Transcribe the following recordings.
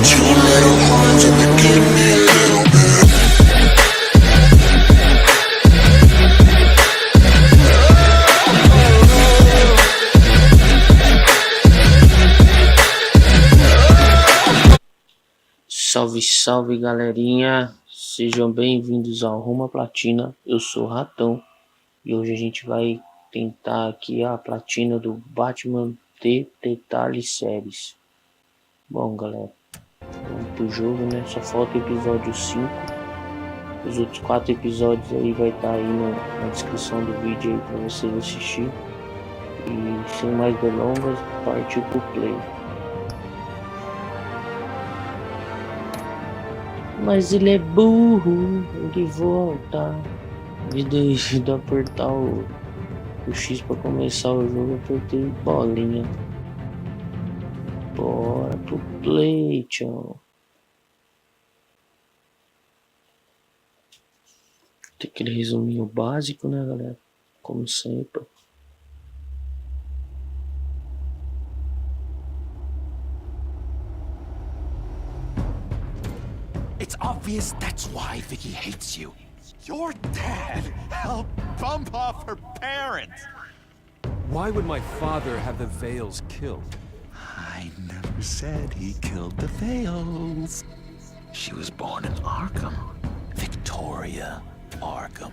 you a little more, let me give me a little bit. Salve, salve galerinha, sejam bem-vindos ao Rumo A Platina. Eu sou o Ratão e hoje a gente vai tentar aqui a platina do Batman de Telltale'séries. Bom galera, vamos pro jogo, né? Só falta o episódio 5. Os outros 4 episódios aí vai estar aí na descrição do vídeo aí para vocês assistir. E sem mais delongas, partiu pro play. Mas ele é burro, ele volta. Em vez de apertar o X para começar o jogo, eu apertei bolinha. Bora pro play, tchau. Tem aquele resuminho básico, né, galera? Como sempre. It's obvious that's why Vicky hates you. Your dad helped bump off her parents. Why would my father have the Vales killed? I never said he killed the Vales. She was born in Arkham. Victoria Arkham.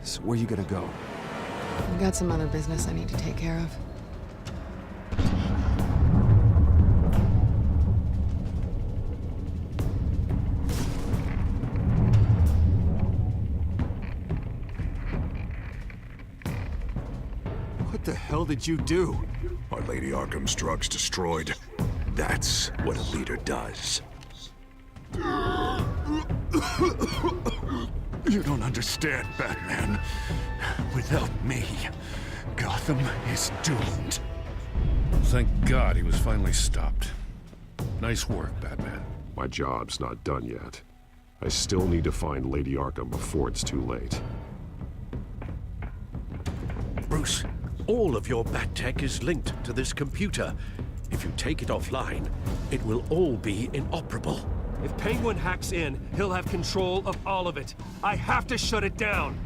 So where you gonna go? I've got some other business I need to take care of. What the hell did you do? Our Lady Arkham's drugs destroyed. That's what a leader does. You don't understand, Batman. Without me, Gotham is doomed. Thank God he was finally stopped. Nice work, Batman. My job's not done yet. I still need to find Lady Arkham before it's too late. Bruce, all of your bat tech is linked to this computer. If you take it offline, it will all be inoperable. If Penguin hacks in, he'll have control of all of it. I have to shut it down.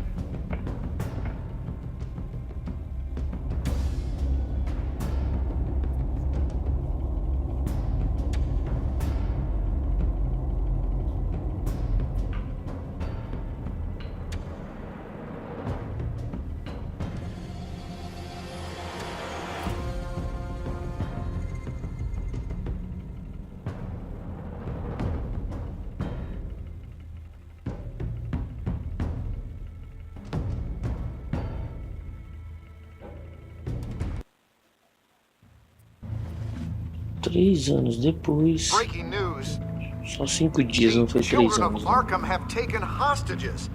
Três anos depois. Breaking news. Só 5 dias, não foi 3 Children anos. of Arkham have taken hostages.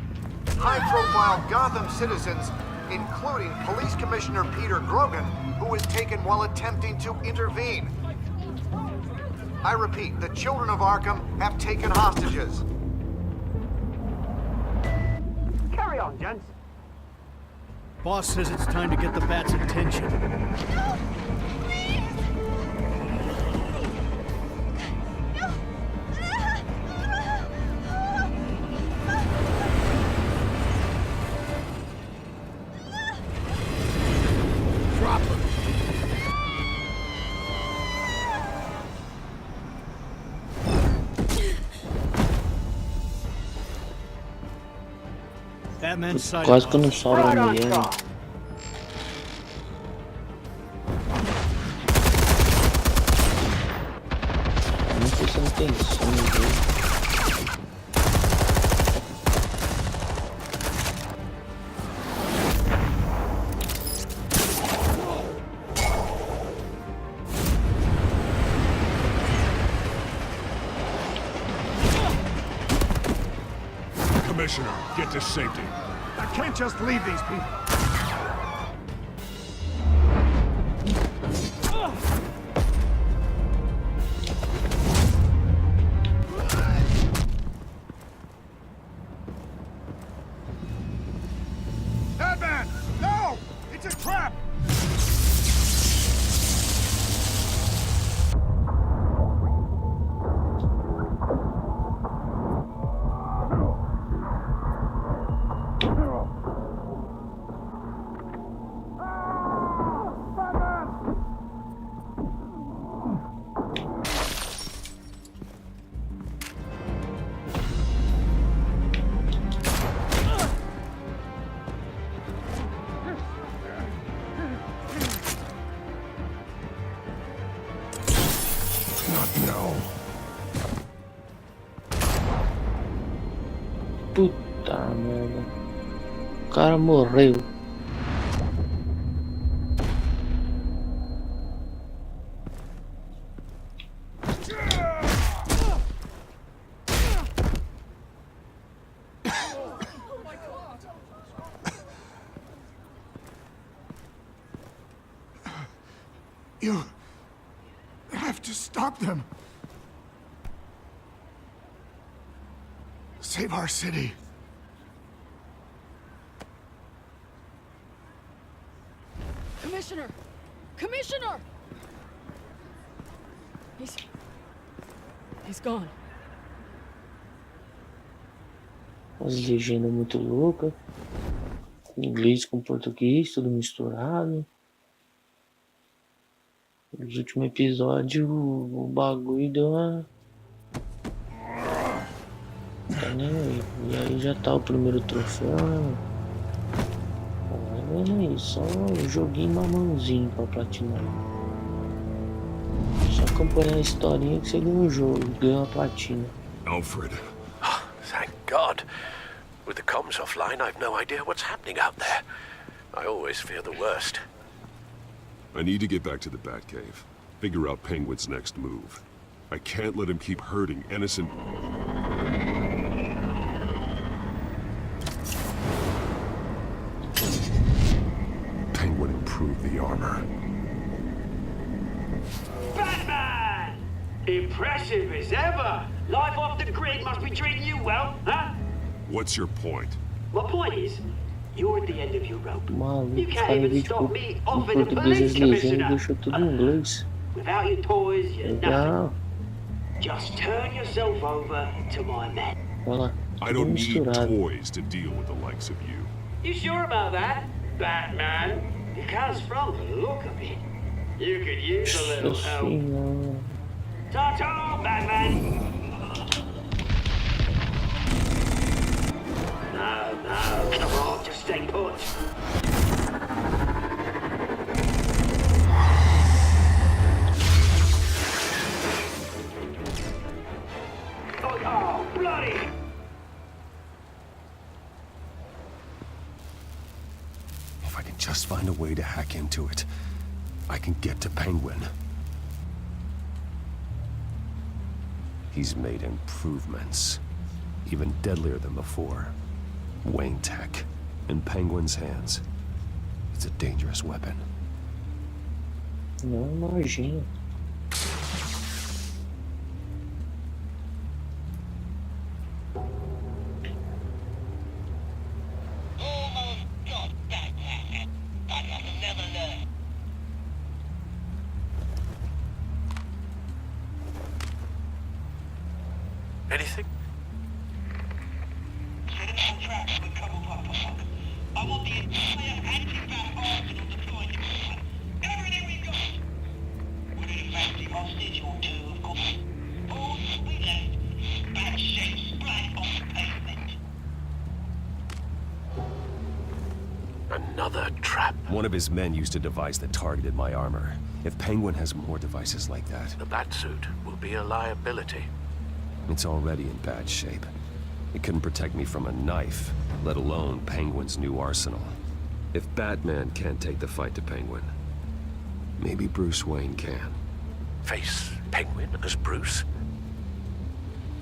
High-profile Gotham citizens, including Police Commissioner Peter Grogan, who was taken while attempting to intervene. I repeat, the children of Arkham have taken hostages. Carry on, gents. Boss says it's time to get the Bat's attention. Quase que eu não sobro a mulher. Não sei se não tem som no jogo. Commissioner, get to safety. I can't just leave these people. Batman! No! It's a trap! not know. Puta merda. O cara morreu. You have to stop them. Save our city. Commissioner! Commissioner! He's gone. As legendas muito loucas. Inglês com português, tudo misturado. Nos últimos episódios o bagulho deu uma... E aí já tá o primeiro troféu, né? Vai vendo aí, só um joguinho mamãozinho pra platinar. Só acompanhar a historinha que você ganha um jogo, ganha uma platina. Alfred. Oh, thank God. With the comms offline, I've no idea what's happening out there. I always fear the worst. I need to get back to the Batcave. Figure out Penguin's next move. I can't let him keep hurting innocent... Penguin improved the armor. Batman! Impressive as ever. Life off the grid must be treating you well, huh? What's your point? My point is, you're at the end of your rope. Maluco, You can't fala even vídeo stop me em offering a português, police as legendas commissioner. deixou tudo em inglês. Without your toys, you're nothing. Legal. Just turn yourself over to my men. Olha lá, I tudo don't need misturado. toys to deal with the likes of you. You sure about that, Batman? Because from the look of it, you could use a little Nossa help. senhora. Ta-ta, Batman! No, come on, just stay put. Oh, bloody! If I can just find a way to hack into it, I can get to Penguin. He's made improvements, even deadlier than before. Wayne Tech, in Penguin's hands. It's a dangerous weapon. Não imagino. Anything? I want the entire anti-bat arsenal deployed. Everything we've got. With an fancy hostage or two, of course. All we left, bad shape splat on the pavement. Another trap. One of his men used a device that targeted my armor. If Penguin has more devices like that... The Batsuit will be a liability. It's already in bad shape. It couldn't protect me from a knife, let alone Penguin's new arsenal. If Batman can't take the fight to Penguin, maybe Bruce Wayne can. Face Penguin as Bruce?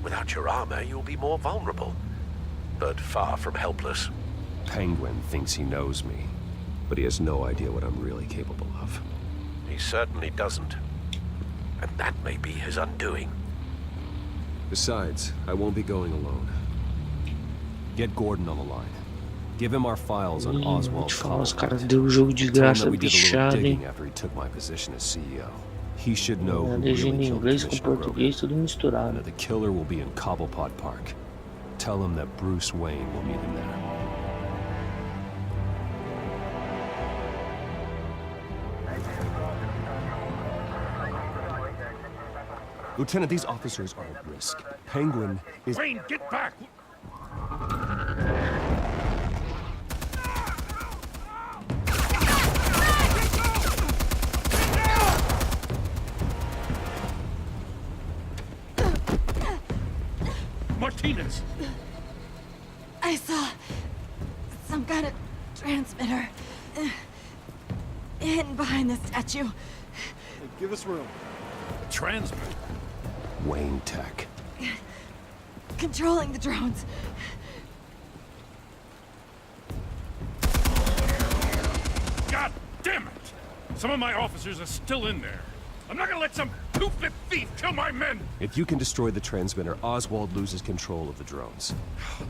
Without your armor, you'll be more vulnerable, but far from helpless. Penguin thinks he knows me, but he has no idea what I'm really capable of. He certainly doesn't. And that may be his undoing. Besides, I won't be going alone. Get Gordon on the line. Give him our files on Oswald's Os caras deu o jogo de graça bichado, hein? after he took my position as CEO. He should know A who legenda really em killed inglês com Commissioner português, tudo misturado. Grogan. The killer will be in Cobblepot Park. Tell him that Bruce Wayne will meet him there. Lieutenant, these officers are at risk. Penguin is... Wayne, get back! Martinez! I saw some kind of transmitter hidden behind the statue. Hey, give us room. Transmit. Wayne Tech. Controlling the drones. God damn it! Some of my officers are still in there. I'm not gonna let some two-bit thief kill my men! If you can destroy the transmitter, Oswald loses control of the drones.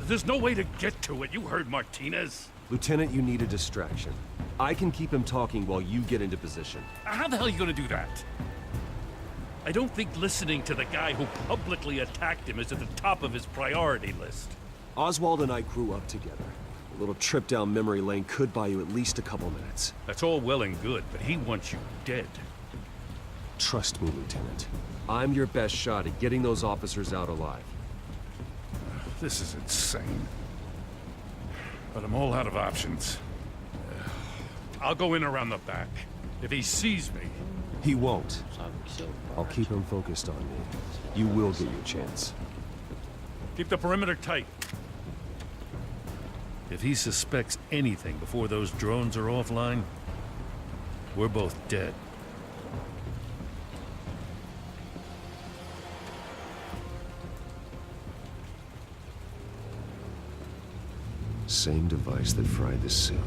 There's no way to get to it. You heard Martinez. Lieutenant, you need a distraction. I can keep him talking while you get into position. How the hell are you gonna do that? I don't think listening to the guy who publicly attacked him is at the top of his priority list. Oswald and I grew up together. A little trip down memory lane could buy you at least a couple minutes. That's all well and good, but he wants you dead. Trust me, Lieutenant. I'm your best shot at getting those officers out alive. This is insane. But I'm all out of options. I'll go in around the back. If he sees me... He won't. I'll keep him focused on me. You will get your chance. Keep the perimeter tight. If he suspects anything before those drones are offline, we're both dead. Same device that fried the suit.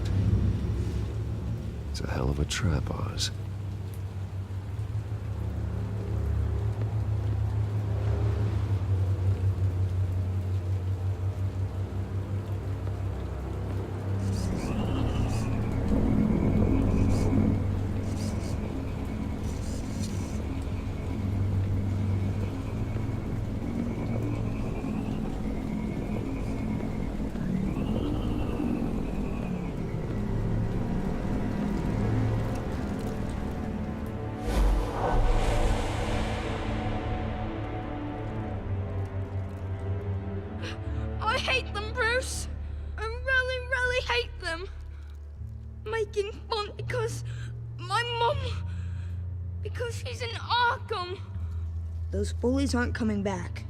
It's a hell of a trap, Oz. I hate them, Bruce. I really, really hate them. Making fun because my mum... because she's in Arkham. Those bullies aren't coming back.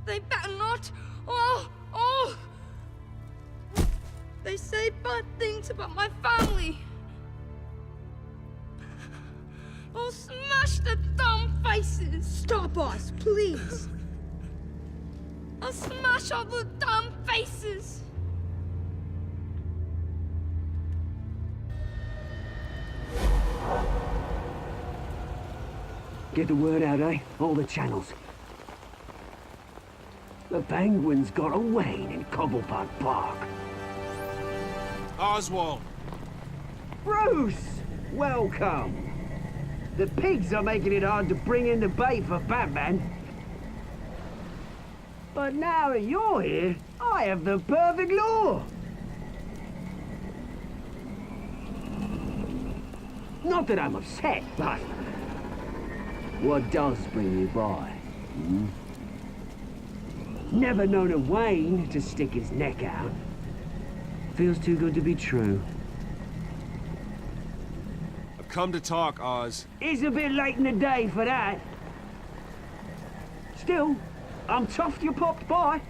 They better not. They say bad things about my family. I'll smash the dumb faces. Stop us, please. I'll smash all the dumb faces. Get the word out, eh? All the channels. The Penguin's got a Wayne in Cobblepot Park. Oswald! Bruce! Welcome! The pigs are making it hard to bring in the bait for Batman. But now that you're here, I have the perfect lure! Not that I'm upset, but... what does bring you by? Hmm? Never known a Wayne to stick his neck out. Feels too good to be true. I've come to talk, Oz. It's a bit late in the day for that. Still, I'm chuffed you popped by.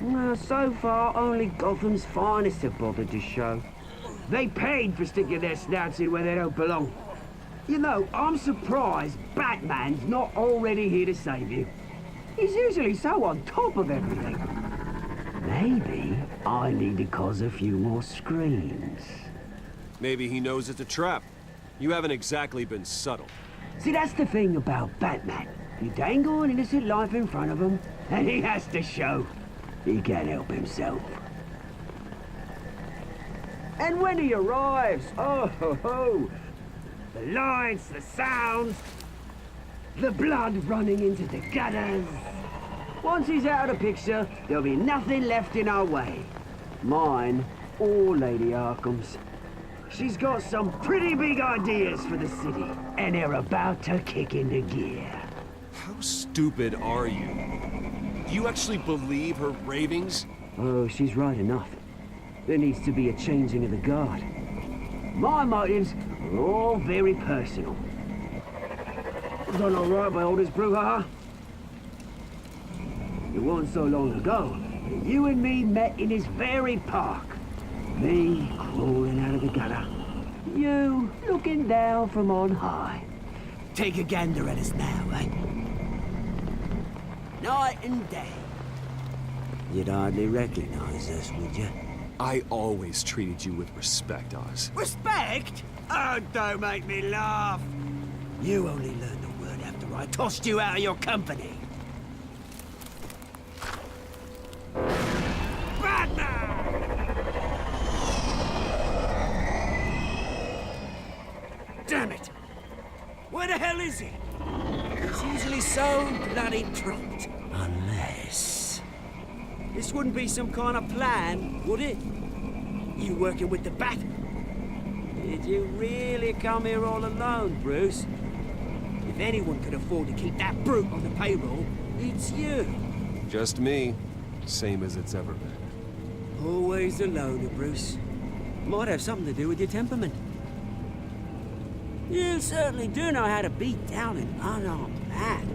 Well, so far, only Gotham's finest have bothered to show. They paid for sticking their snouts in where they don't belong. You know, I'm surprised Batman's not already here to save you. He's usually so on top of everything. Maybe I need to cause a few more screams. Maybe he knows it's a trap. You haven't exactly been subtle. See, that's the thing about Batman. You dangle an innocent life in front of him, and he has to show he can't help himself. And when he arrives, oh ho ho! The lights, the sounds, the blood running into the gutters. Once he's out of the picture, there'll be nothing left in our way. Mine or Lady Arkham's. She's got some pretty big ideas for the city, and they're about to kick into gear. How stupid are you? Do you actually believe her ravings? Oh, she's right enough. There needs to be a changing of the guard. My motives are all very personal. Done all right by all this brouhaha. It wasn't so long ago You and me met in this very park. Me crawling out of the gutter. You looking down from on high. Take a gander at us now, eh? Night and day. You'd hardly recognize us, would you? I always treated you with respect, Oz. Respect? Oh, don't make me laugh. You only learned the word after I tossed you out of your company. Damn it! Where the hell is he? He's usually so bloody prompt. Unless... This wouldn't be some kind of plan, would it? You working with the Bat? Did you really come here all alone, Bruce? If anyone could afford to keep that brute on the payroll, it's you. Just me. Same as it's ever been. Always a loner, Bruce. Might have something to do with your temperament. You certainly do know how to beat down an unarmed man.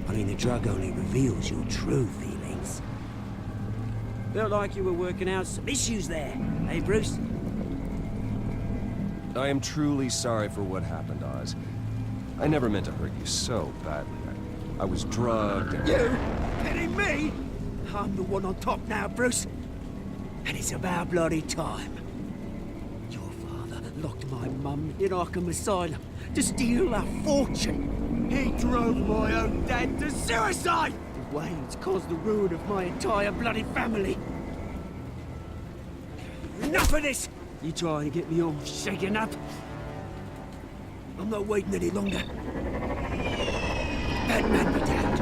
I mean, the drug only reveals your true feelings. Felt like you were working out some issues there, eh, Bruce? I am truly sorry for what happened, Oz. I never meant to hurt you so badly. I was drugged and... You? Hitting me? I'm the one on top now, Bruce. And it's about bloody time. Your father locked my mum in Arkham Asylum to steal a fortune. He drove my own dad to suicide! Wayne's caused the ruin of my entire bloody family. Enough of this! You trying to get me all shaken up? I'm not waiting any longer. Batman be damned.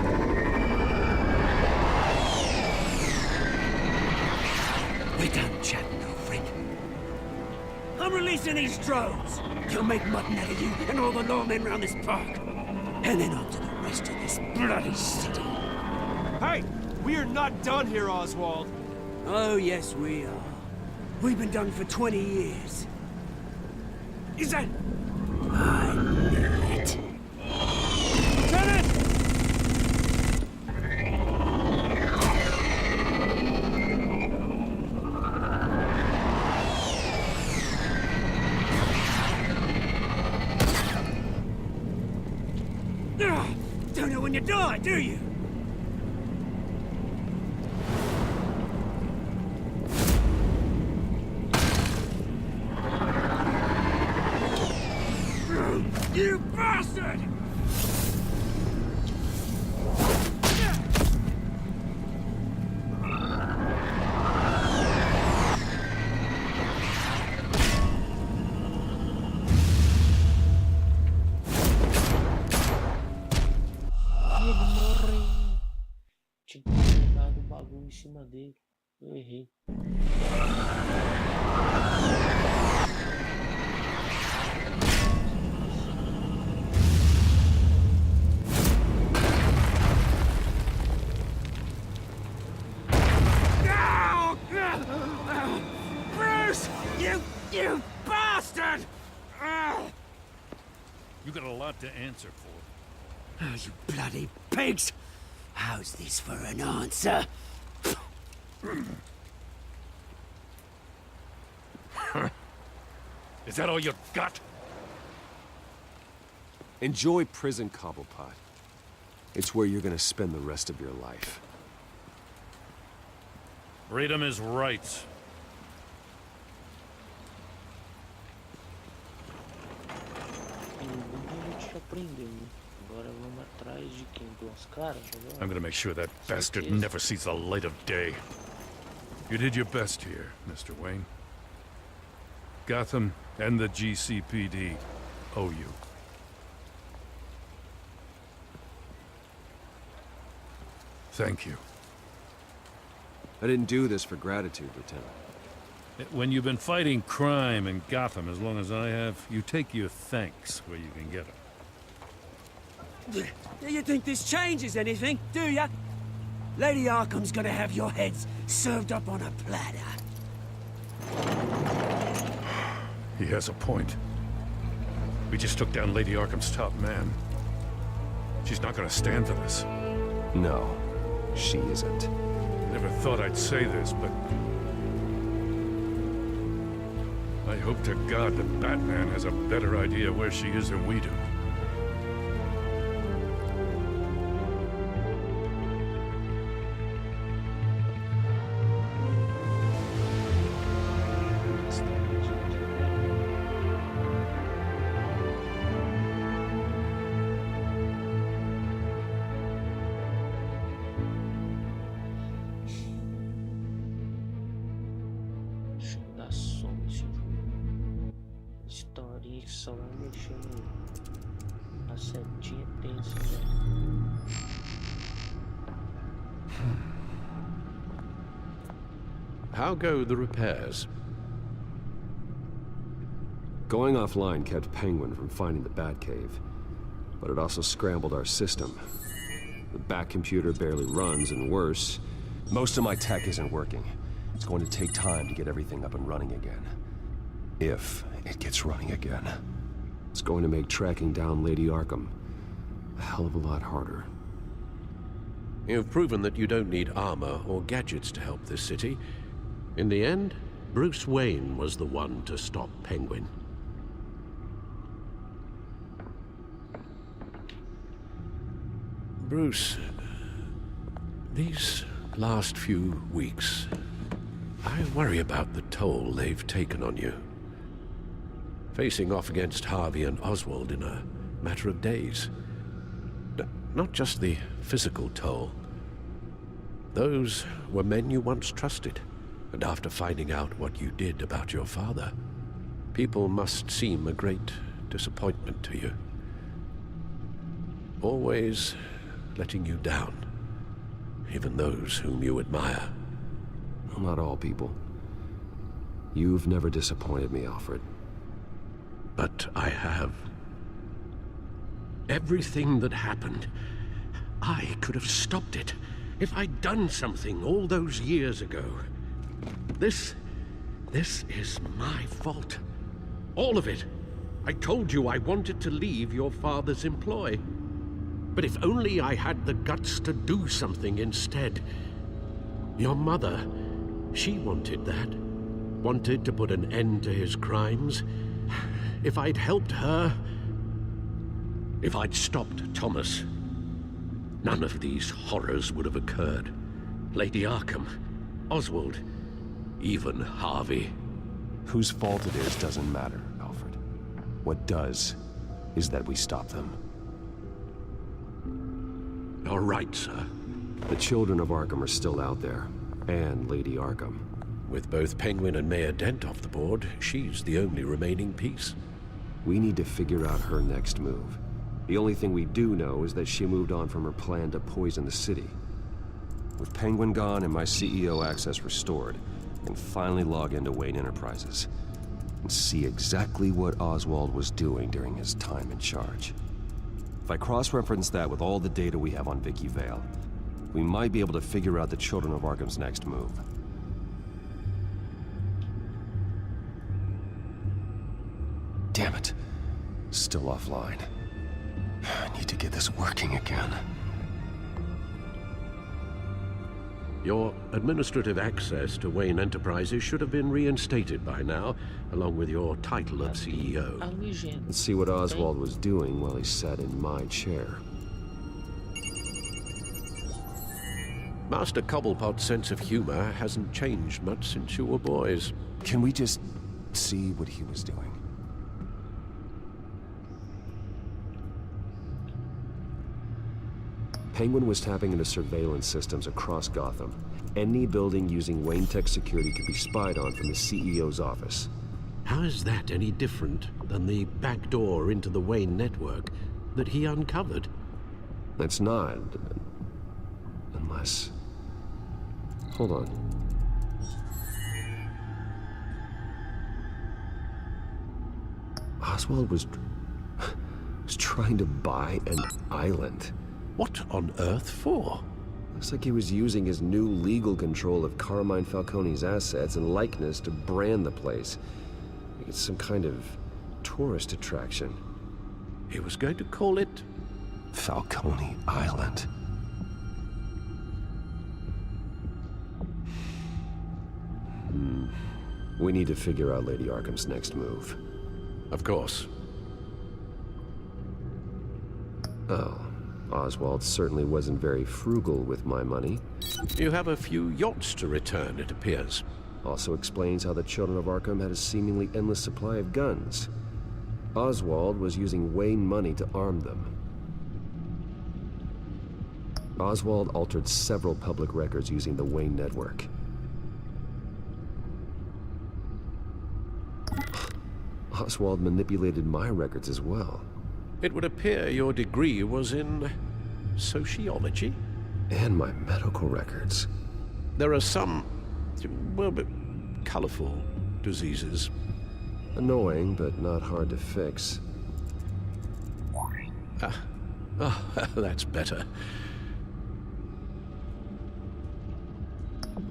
We're done chatting, old friend. I'm releasing these drones. You'll make mutton out of you and all the lawmen around this park. And then on to the rest of this bloody city. Hey! We are not done here, Oswald. Oh, yes, we are. We've been done for 20 years. Is that... I knew it. Lieutenant! Don't know when you die, do you? You bastard! Tinha que ter dado o bagulho em cima dele. Eu errei. Bruce! You bastard! You got a lot to answer for. Oh, you bloody pigs! How's this for an answer? Is that all you got? Enjoy prison, Cobblepot. It's where you're gonna spend the rest of your life. Freedom is right. I'm gonna make sure that bastard never sees the light of day. You did your best here, Mr. Wayne. Gotham and the GCPD owe you. Thank you. I didn't do this for gratitude, Lieutenant. When you've been fighting crime in Gotham as long as I have, you take your thanks where you can get them. You think this changes anything, do ya? Lady Arkham's gonna have your heads served up on a platter. He has a point. We just took down Lady Arkham's top man. She's not gonna stand for this. No, she isn't. And Never thought I'd say this, but I hope to God that Batman has a better idea where she is than we do. Historinha que só vai mexendo a setinha tensa, né? How go the repairs? Going offline kept Penguin from finding the Batcave, but it also scrambled our system. The Bat computer barely runs, and worse, most of my tech isn't working. It's going to take time to get everything up and running again. If it gets running again. It's going to make tracking down Lady Arkham a hell of a lot harder. You've proven that you don't need armor or gadgets to help this city. In the end, Bruce Wayne was the one to stop Penguin. Bruce, these last few weeks, I worry about the toll they've taken on you. Facing off against Harvey and Oswald in a matter of days. Not just the physical toll. Those were men you once trusted, and after finding out what you did about your father, people must seem a great disappointment to you. Always letting you down, even those whom you admire. Well, not all people. You've never disappointed me, Alfred. But I have. Everything that happened, I could have stopped it if I'd done something all those years ago. This is my fault. All of it. I told you I wanted to leave your father's employ. But if only I had the guts to do something instead. Your mother, she wanted that. Wanted to put an end to his crimes. If I'd helped her, if I'd stopped Thomas, none of these horrors would have occurred. Lady Arkham, Oswald, even Harvey. Whose fault it is doesn't matter, Alfred. What does is that we stop them. All right, sir. The children of Arkham are still out there, and Lady Arkham. With both Penguin and Mayor Dent off the board, she's the only remaining piece. We need to figure out her next move. The only thing we do know is that she moved on from her plan to poison the city. With Penguin gone and my CEO access restored, I can finally log into Wayne Enterprises and see exactly what Oswald was doing during his time in charge. If I cross-reference that with all the data we have on Vicky Vale, we might be able to figure out the Children of Arkham's next move. Damn it. Still offline. I need to get this working again. Your administrative access to Wayne Enterprises should have been reinstated by now, along with your title of CEO. Let's see what Oswald was doing while he sat in my chair. Master Cobblepot's sense of humor hasn't changed much since you were boys. Can we just see what he was doing? Penguin was tapping into surveillance systems across Gotham. Any building using Wayne Tech security could be spied on from the CEO's office. How is that any different than the back door into the Wayne network that he uncovered? That's not. Unless... Hold on. Oswald was trying to buy an island. What on earth for? Looks like he was using his new legal control of Carmine Falcone's assets and likeness to brand the place. It's some kind of tourist attraction. He was going to call it... Falcone Island. We need to figure out Lady Arkham's next move. Of course. Oh, Oswald certainly wasn't very frugal with my money. You have a few yachts to return, it appears. Also explains how the children of Arkham had a seemingly endless supply of guns. Oswald was using Wayne money to arm them. Oswald altered several public records using the Wayne network. Oswald manipulated my records as well. It would appear your degree was in sociology? And my medical records. There are some, well, colorful diseases. Annoying, but not hard to fix. Oh, that's better.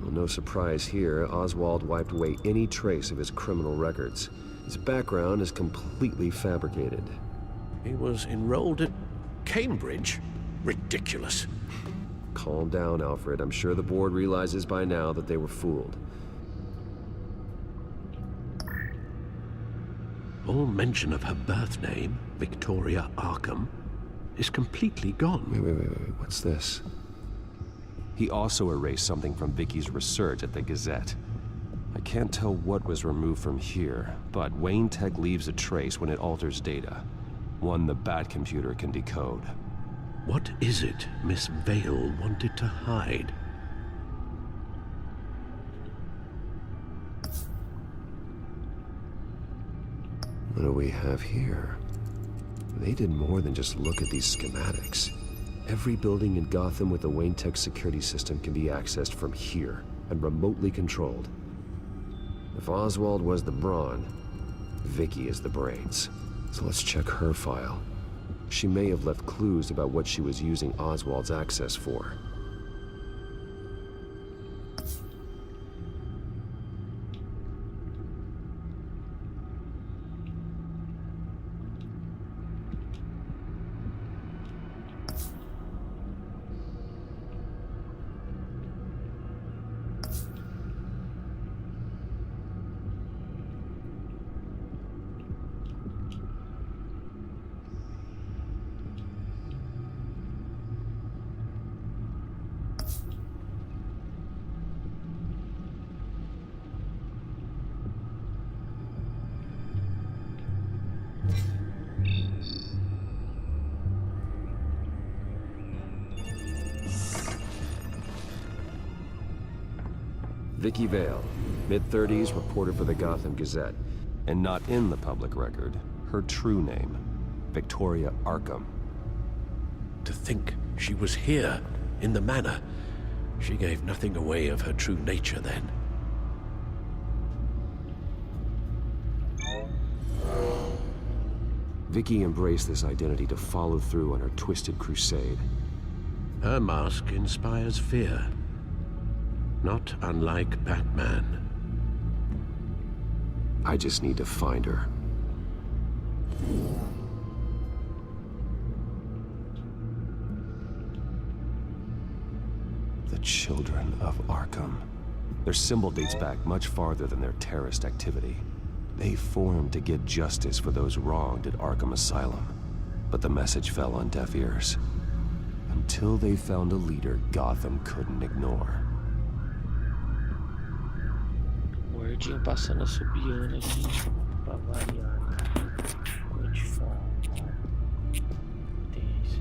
Well, no surprise here, Oswald wiped away any trace of his criminal records. His background is completely fabricated. He was enrolled at Cambridge? Ridiculous. Calm down, Alfred. I'm sure the board realizes by now that they were fooled. All mention of her birth name, Victoria Arkham, is completely gone. Wait. What's this? He also erased something from Vicky's research at the Gazette. I can't tell what was removed from here, but Wayne Tech leaves a trace when it alters data. One the Bat computer can decode. What is it Miss Vale wanted to hide? What do we have here? They did more than just look at these schematics. Every building in Gotham with the Wayne Tech security system can be accessed from here and remotely controlled. If Oswald was the brawn, Vicky is the brains. So let's check her file. She may have left clues about what she was using Oswald's access for. Vicky Vale, mid-30s, reporter for the Gotham Gazette. And not in the public record, her true name, Victoria Arkham. To think she was here, in the manor. She gave nothing away of her true nature then. Vicky embraced this identity to follow through on her twisted crusade. Her mask inspires fear. Not unlike Batman. I just need to find her. The Children of Arkham. Their symbol dates back much farther than their terrorist activity. They formed to get justice for those wronged at Arkham Asylum. But the message fell on deaf ears. Until they found a leader Gotham couldn't ignore. Wordinho passando assobiando aqui pra variar, né? Muito forte. Tem esse.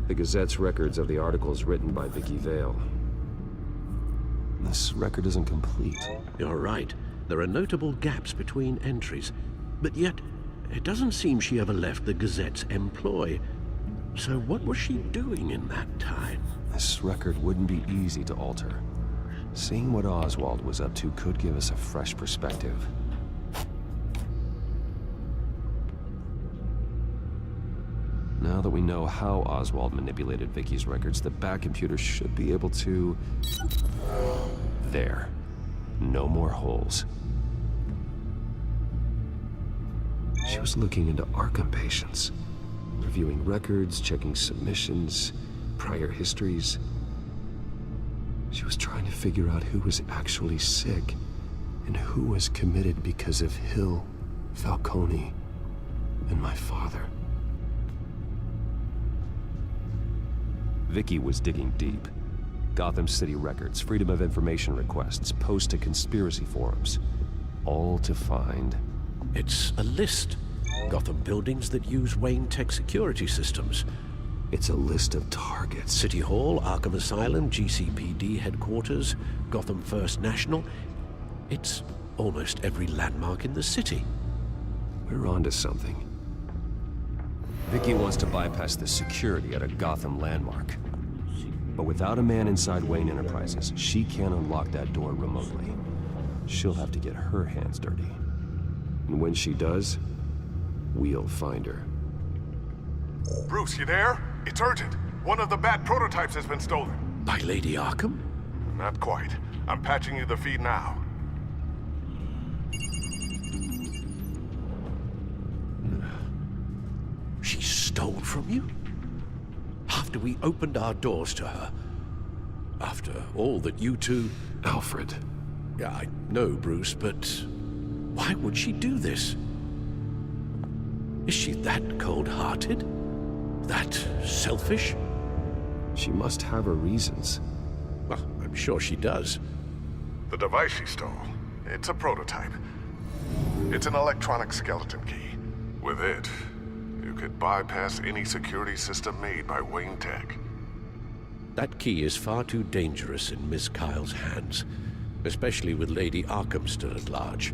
The Gazette's records of the articles written by Vicky Vale. This record isn't complete. You're right. There are notable gaps between entries. But yet, it doesn't seem she ever left the Gazette's employ. So what was she doing in that time? This record wouldn't be easy to alter. Seeing what Oswald was up to could give us a fresh perspective. Now that we know how Oswald manipulated Vicky's records, the Bat computer should be able to... There. No more holes. She was looking into Arkham patients, reviewing records, checking submissions, prior histories. She was trying to figure out who was actually sick and who was committed because of Hill, Falcone, and my father. Vicky was digging deep. Gotham City records, Freedom of Information requests, posts to conspiracy forums. All to find... It's a list. Gotham buildings that use Wayne Tech security systems. It's a list of targets. City Hall, Arkham Asylum, GCPD headquarters, Gotham First National. It's almost every landmark in the city. We're onto something. Vicky wants to bypass the security at a Gotham landmark. But without a man inside Wayne Enterprises, she can't unlock that door remotely. She'll have to get her hands dirty. And when she does, we'll find her. Bruce, you there? It's urgent. One of the Bat prototypes has been stolen. By Lady Arkham? Not quite. I'm patching you the feed now. She stole from you? After we opened our doors to her? After all that you two... Alfred. Yeah, I know, Bruce, but why would she do this? Is she that cold-hearted? That selfish? She must have her reasons. Well, I'm sure she does. The device she stole, it's a prototype. It's an electronic skeleton key. With it, you could bypass any security system made by Wayne Tech. That key is far too dangerous in Miss Kyle's hands, especially with Lady Arkham still at large.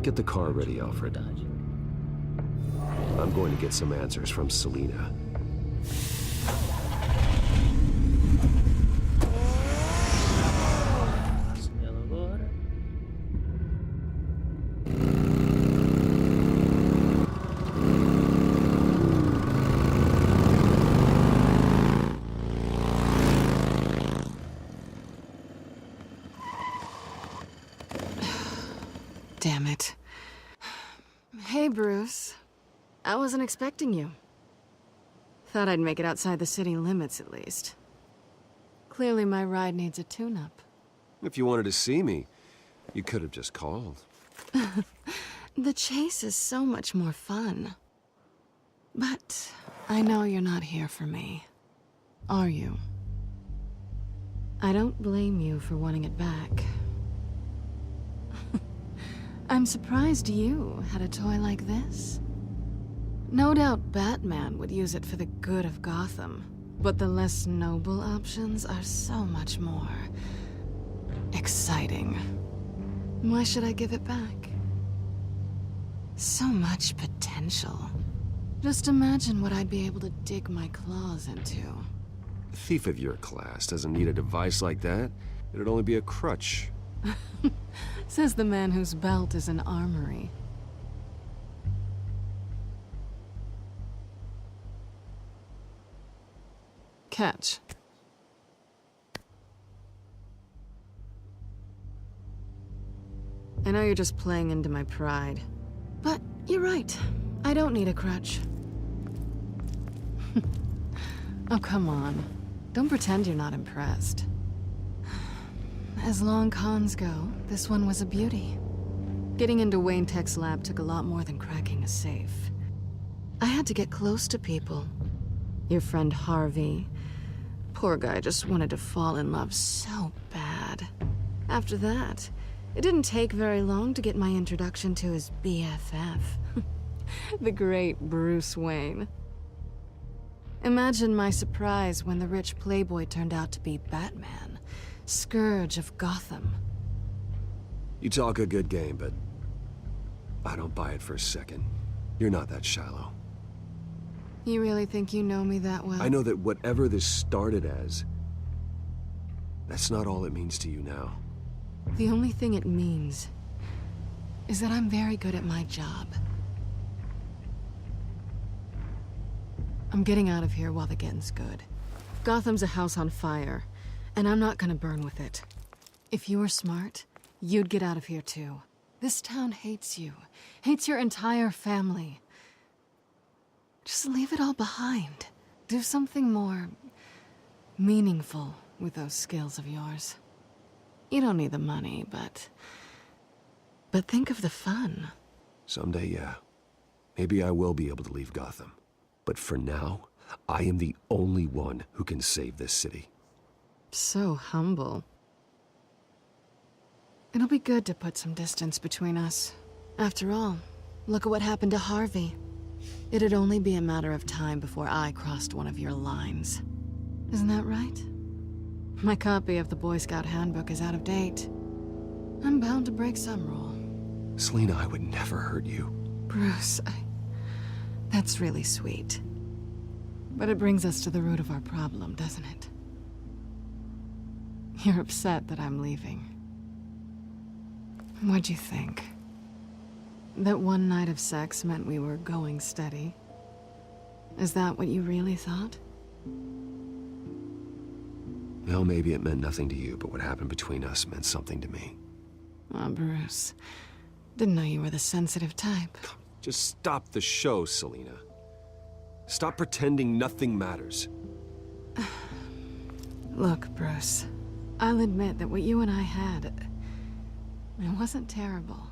Get the car ready, Alfred. I'm going to get some answers from Selina. Damn it. Hey, Bruce. I wasn't expecting you. Thought I'd make it outside the city limits, at least. Clearly my ride needs a tune-up. If you wanted to see me, you could have just called. The chase is so much more fun. But I know you're not here for me. Are you? I don't blame you for wanting it back. I'm surprised you had a toy like this. No doubt Batman would use it for the good of Gotham, but the less noble options are so much more exciting. Why should I give it back? So much potential. Just imagine what I'd be able to dig my claws into. A thief of your class doesn't need a device like that. It'd only be a crutch. Says the man whose belt is an armory. Catch. I know you're just playing into my pride, but you're right. I don't need a crutch. Oh, come on. Don't pretend you're not impressed. As long cons go, this one was a beauty. Getting into Wayne Tech's lab took a lot more than cracking a safe. I had to get close to people. Your friend Harvey. Poor guy just wanted to fall in love so bad. After that, it didn't take very long to get my introduction to his BFF. The great Bruce Wayne. Imagine my surprise when the rich playboy turned out to be Batman, Scourge of Gotham. You talk a good game, but I don't buy it for a second. You're not that shallow. You really think you know me that well? I know that whatever this started as, that's not all it means to you now. The only thing it means is that I'm very good at my job. I'm getting out of here while the getting's good. Gotham's a house on fire, and I'm not gonna burn with it. If you were smart, you'd get out of here too. This town hates you. Hates your entire family. Just leave it all behind. Do something more meaningful with those skills of yours. You don't need the money, but think of the fun. Someday, yeah. Maybe I will be able to leave Gotham. But for now, I am the only one who can save this city. So humble. It'll be good to put some distance between us. After all, look at what happened to Harvey. It'd only be a matter of time before I crossed one of your lines. Isn't that right? My copy of the Boy Scout Handbook is out of date. I'm bound to break some rule. Selina, I would never hurt you. Bruce, that's really sweet. But it brings us to the root of our problem, doesn't it? You're upset that I'm leaving. What'd you think? That one night of sex meant we were going steady? Is that what you really thought? Well, maybe it meant nothing to you, but what happened between us meant something to me. Oh, Bruce. Didn't know you were the sensitive type. Just stop the show, Selina. Stop pretending nothing matters. Look, Bruce. I'll admit that what you and I had, it wasn't terrible.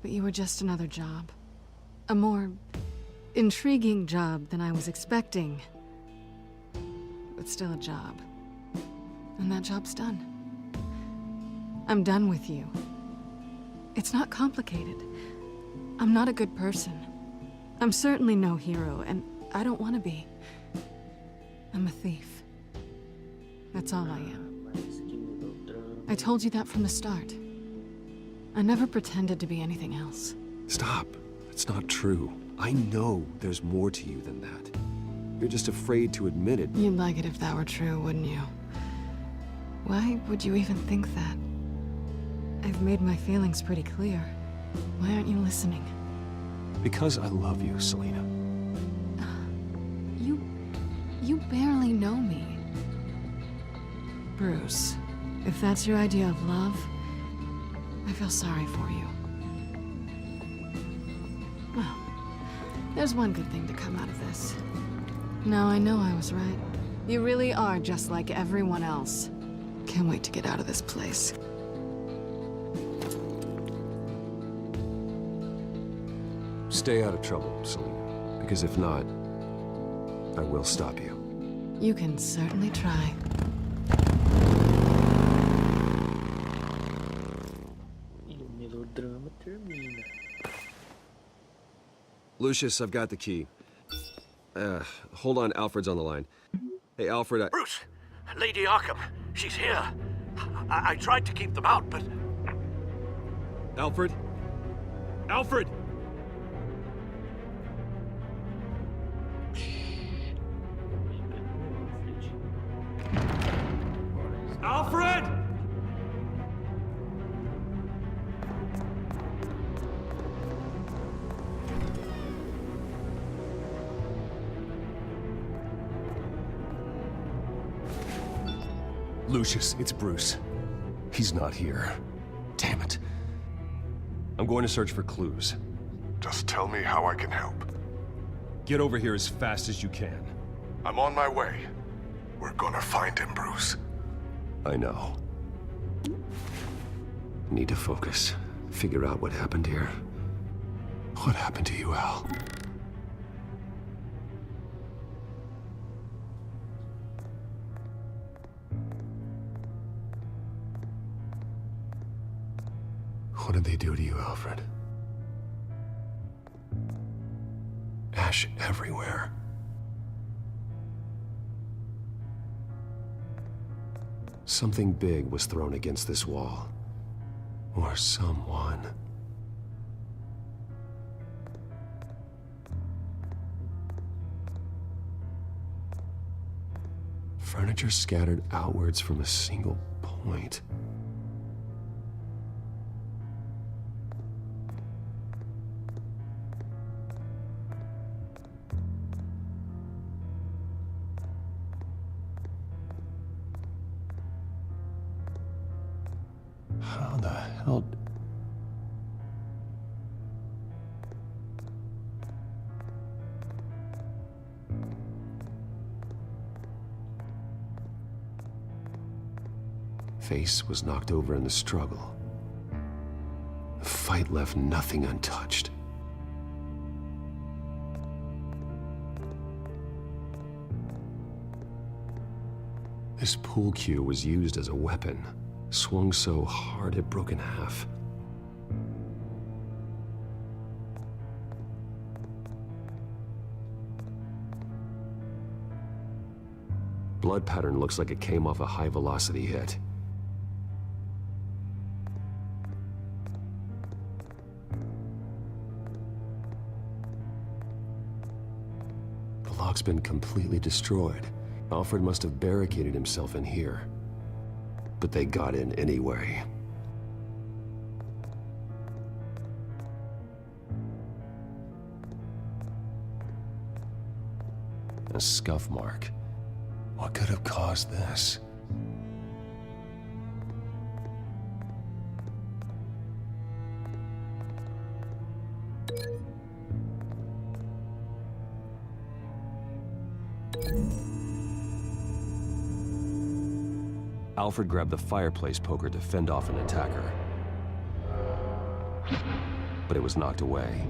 But you were just another job. A more intriguing job than I was expecting. But still a job. And that job's done. I'm done with you. It's not complicated. I'm not a good person. I'm certainly no hero, and I don't want to be. I'm a thief. That's all I am. I told you that from the start. I never pretended to be anything else. Stop. It's not true. I know there's more to you than that. You're just afraid to admit it. You'd like it if that were true, wouldn't you? Why would you even think that? I've made my feelings pretty clear. Why aren't you listening? Because I love you, Selina. You barely know me. Bruce, if that's your idea of love, I feel sorry for you. Well, there's one good thing to come out of this. Now I know I was right. You really are just like everyone else. Can't wait to get out of this place. Stay out of trouble, Selina. Because if not, I will stop you. You can certainly try. E o melodrama termina. Lucius, I've got the key. Hold on, Alfred's on the line. Hey, Alfred, Bruce! Lady Arkham, she's here. I tried to keep them out, but... Alfred? Alfred! Alfred! Lucius, it's Bruce. He's not here. Damn it. I'm going to search for clues. Just tell me how I can help. Get over here as fast as you can. I'm on my way. We're gonna find him, Bruce. I know. Need to focus. Figure out what happened here. What happened to you, Al? What did they do to you, Alfred? Ash everywhere. Something big was thrown against this wall. Or someone. Furniture scattered outwards from a single point. How the hell... face was knocked over in the struggle. The fight left nothing untouched. This pool cue was used as a weapon, swung so hard it broke in half. Blood pattern looks like it came off a high-velocity hit. The lock's been completely destroyed. Alfred must have barricaded himself in here. But they got in anyway. A scuff mark. What could have caused this? Alfred grabbed the fireplace poker to fend off an attacker. But it was knocked away.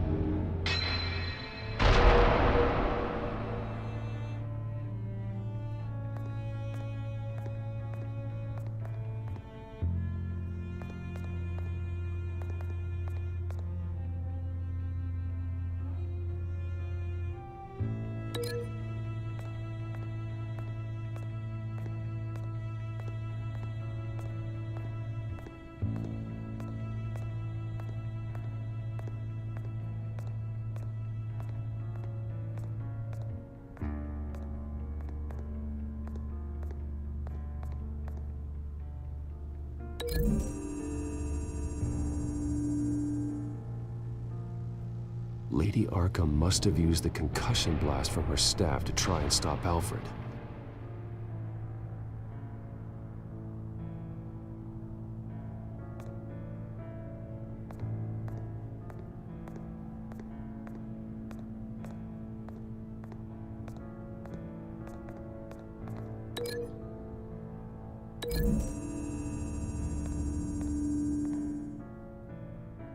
Lady Arkham must have used the concussion blast from her staff to try and stop Alfred.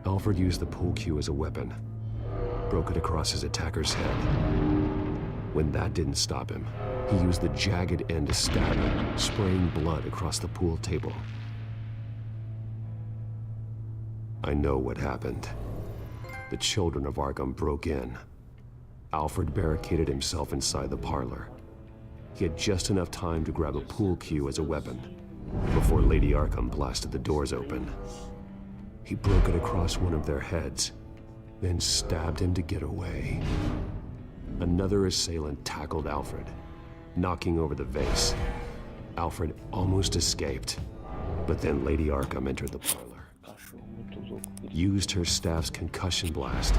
Alfred used the pool cue as a weapon. Broke it across his attacker's head. When that didn't stop him, he used the jagged end to stab him, spraying blood across the pool table. I know what happened. The children of Arkham broke in. Alfred barricaded himself inside the parlor. He had just enough time to grab a pool cue as a weapon before Lady Arkham blasted the doors open. He broke it across one of their heads, then stabbed him to get away. Another assailant tackled Alfred, knocking over the vase. Alfred almost escaped, but then Lady Arkham entered the parlor. Used her staff's concussion blast,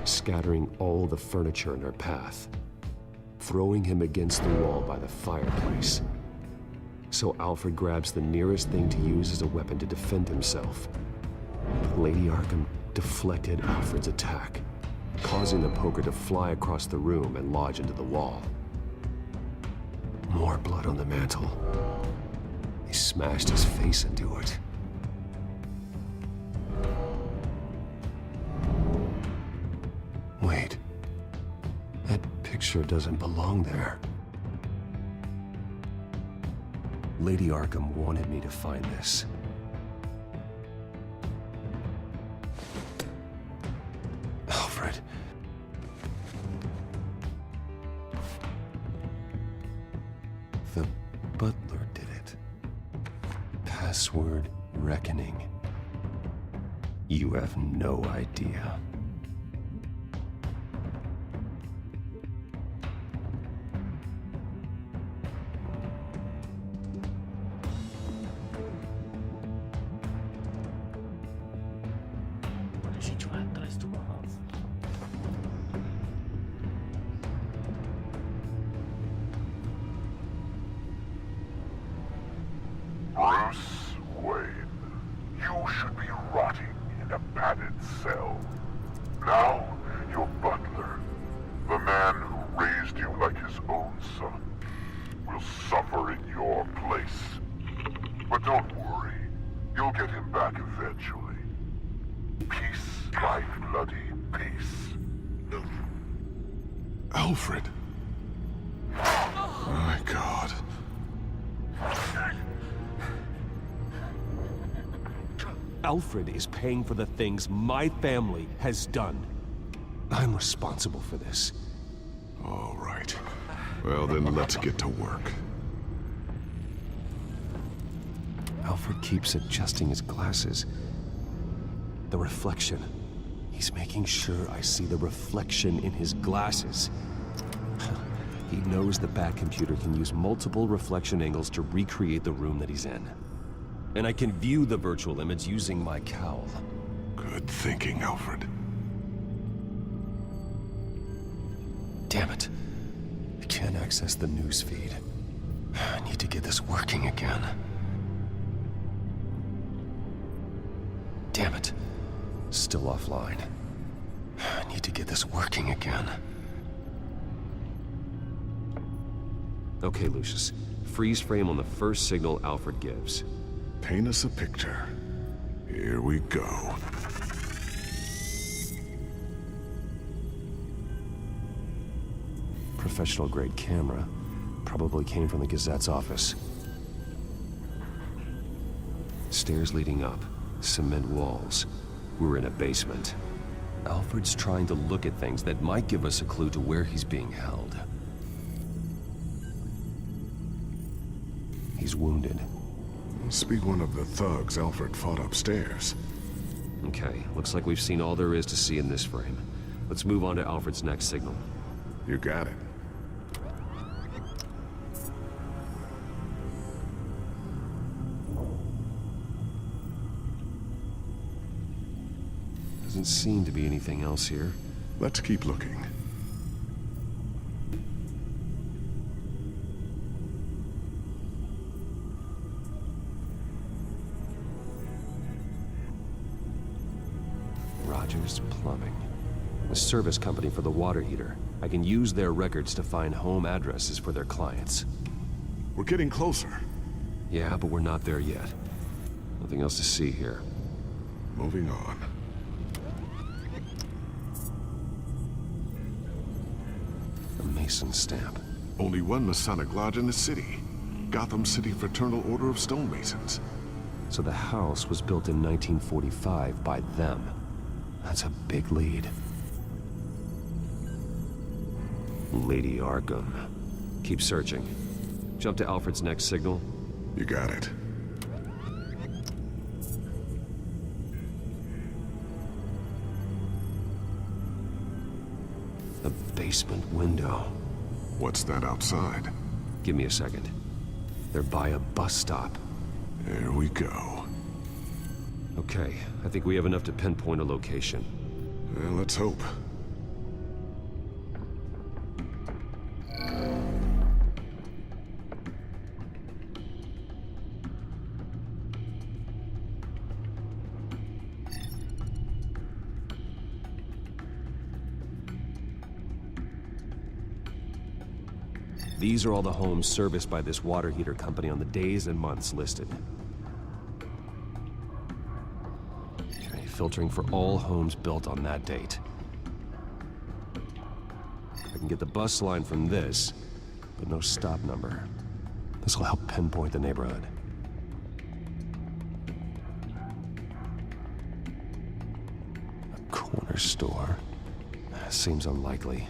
scattering all the furniture in her path, throwing him against the wall by the fireplace. So Alfred grabs the nearest thing to use as a weapon to defend himself. Lady Arkham deflected Alfred's attack, causing the poker to fly across the room and lodge into the wall. More blood on the mantle. He smashed his face into it. Wait. That picture doesn't belong there. Lady Arkham wanted me to find this. Alfred. The butler did it. Password reckoning. You have no idea. Bruce Wayne, you should be rotting in a padded cell. But don't worry. You'll get him back eventually. Peace, life, bloody peace. Alfred. My God. Alfred is paying for the things my family has done. I'm responsible for this. All right. Well, then let's get to work. Alfred keeps adjusting his glasses. The reflection. He's making sure I see the reflection in his glasses. He knows the Bat-computer can use multiple reflection angles to recreate the room that he's in. And I can view the virtual image using my cowl. Good thinking, Alfred. Damn it. I can't access the news feed. I need to get this working again. Damn it. Still offline. I need to get this working again. Okay, Lucius. Freeze frame on the first signal Alfred gives. Paint us a picture. Here we go. Professional-grade camera. Probably came from the Gazette's office. Stairs leading up. Cement walls. We're in a basement. Alfred's trying to look at things that might give us a clue to where he's being held. He's wounded. Must be one of the thugs Alfred fought upstairs. Okay, looks like we've seen all there is to see in this frame. Let's move on to Alfred's next signal. You got it. Doesn't seem to be anything else here. Let's keep looking. Rogers Plumbing. The service company for the water heater. I can use their records to find home addresses for their clients. We're getting closer. Yeah, but we're not there yet. Nothing else to see here. Moving on. A Mason stamp. Only one Masonic lodge in the city. Gotham City Fraternal Order of Stonemasons. So the house was built in 1945 by them. That's a big lead. Lady Arkham. Keep searching. Jump to Alfred's next signal. You got it. A basement window. What's that outside? Give me a second. They're by a bus stop. There we go. Okay, I think we have enough to pinpoint a location. Well, let's hope. These are all the homes serviced by this water heater company on the days and months listed. Okay, filtering for all homes built on that date. I can get the bus line from this, but no stop number. This will help pinpoint the neighborhood. A corner store. Seems unlikely.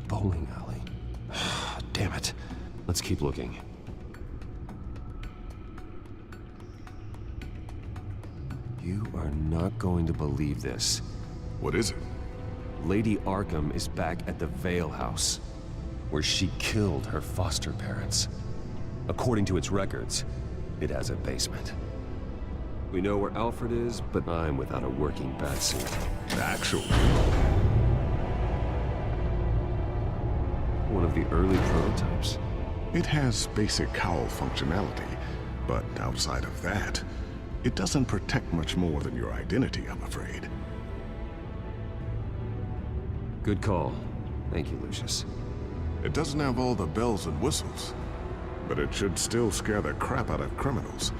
Bowling alley. Damn it. Let's keep looking. You are not going to believe this. What is it? Lady Arkham is back at the Vale House, where she killed her foster parents. According to its records, it has a basement. We know where Alfred is, but I'm without a working batsuit. Actually. One of the early prototypes. It has basic cowl functionality, but outside of that, it doesn't protect much more than your identity, I'm afraid. Good call. Thank you, Lucius. It doesn't have all the bells and whistles, but it should still scare the crap out of criminals.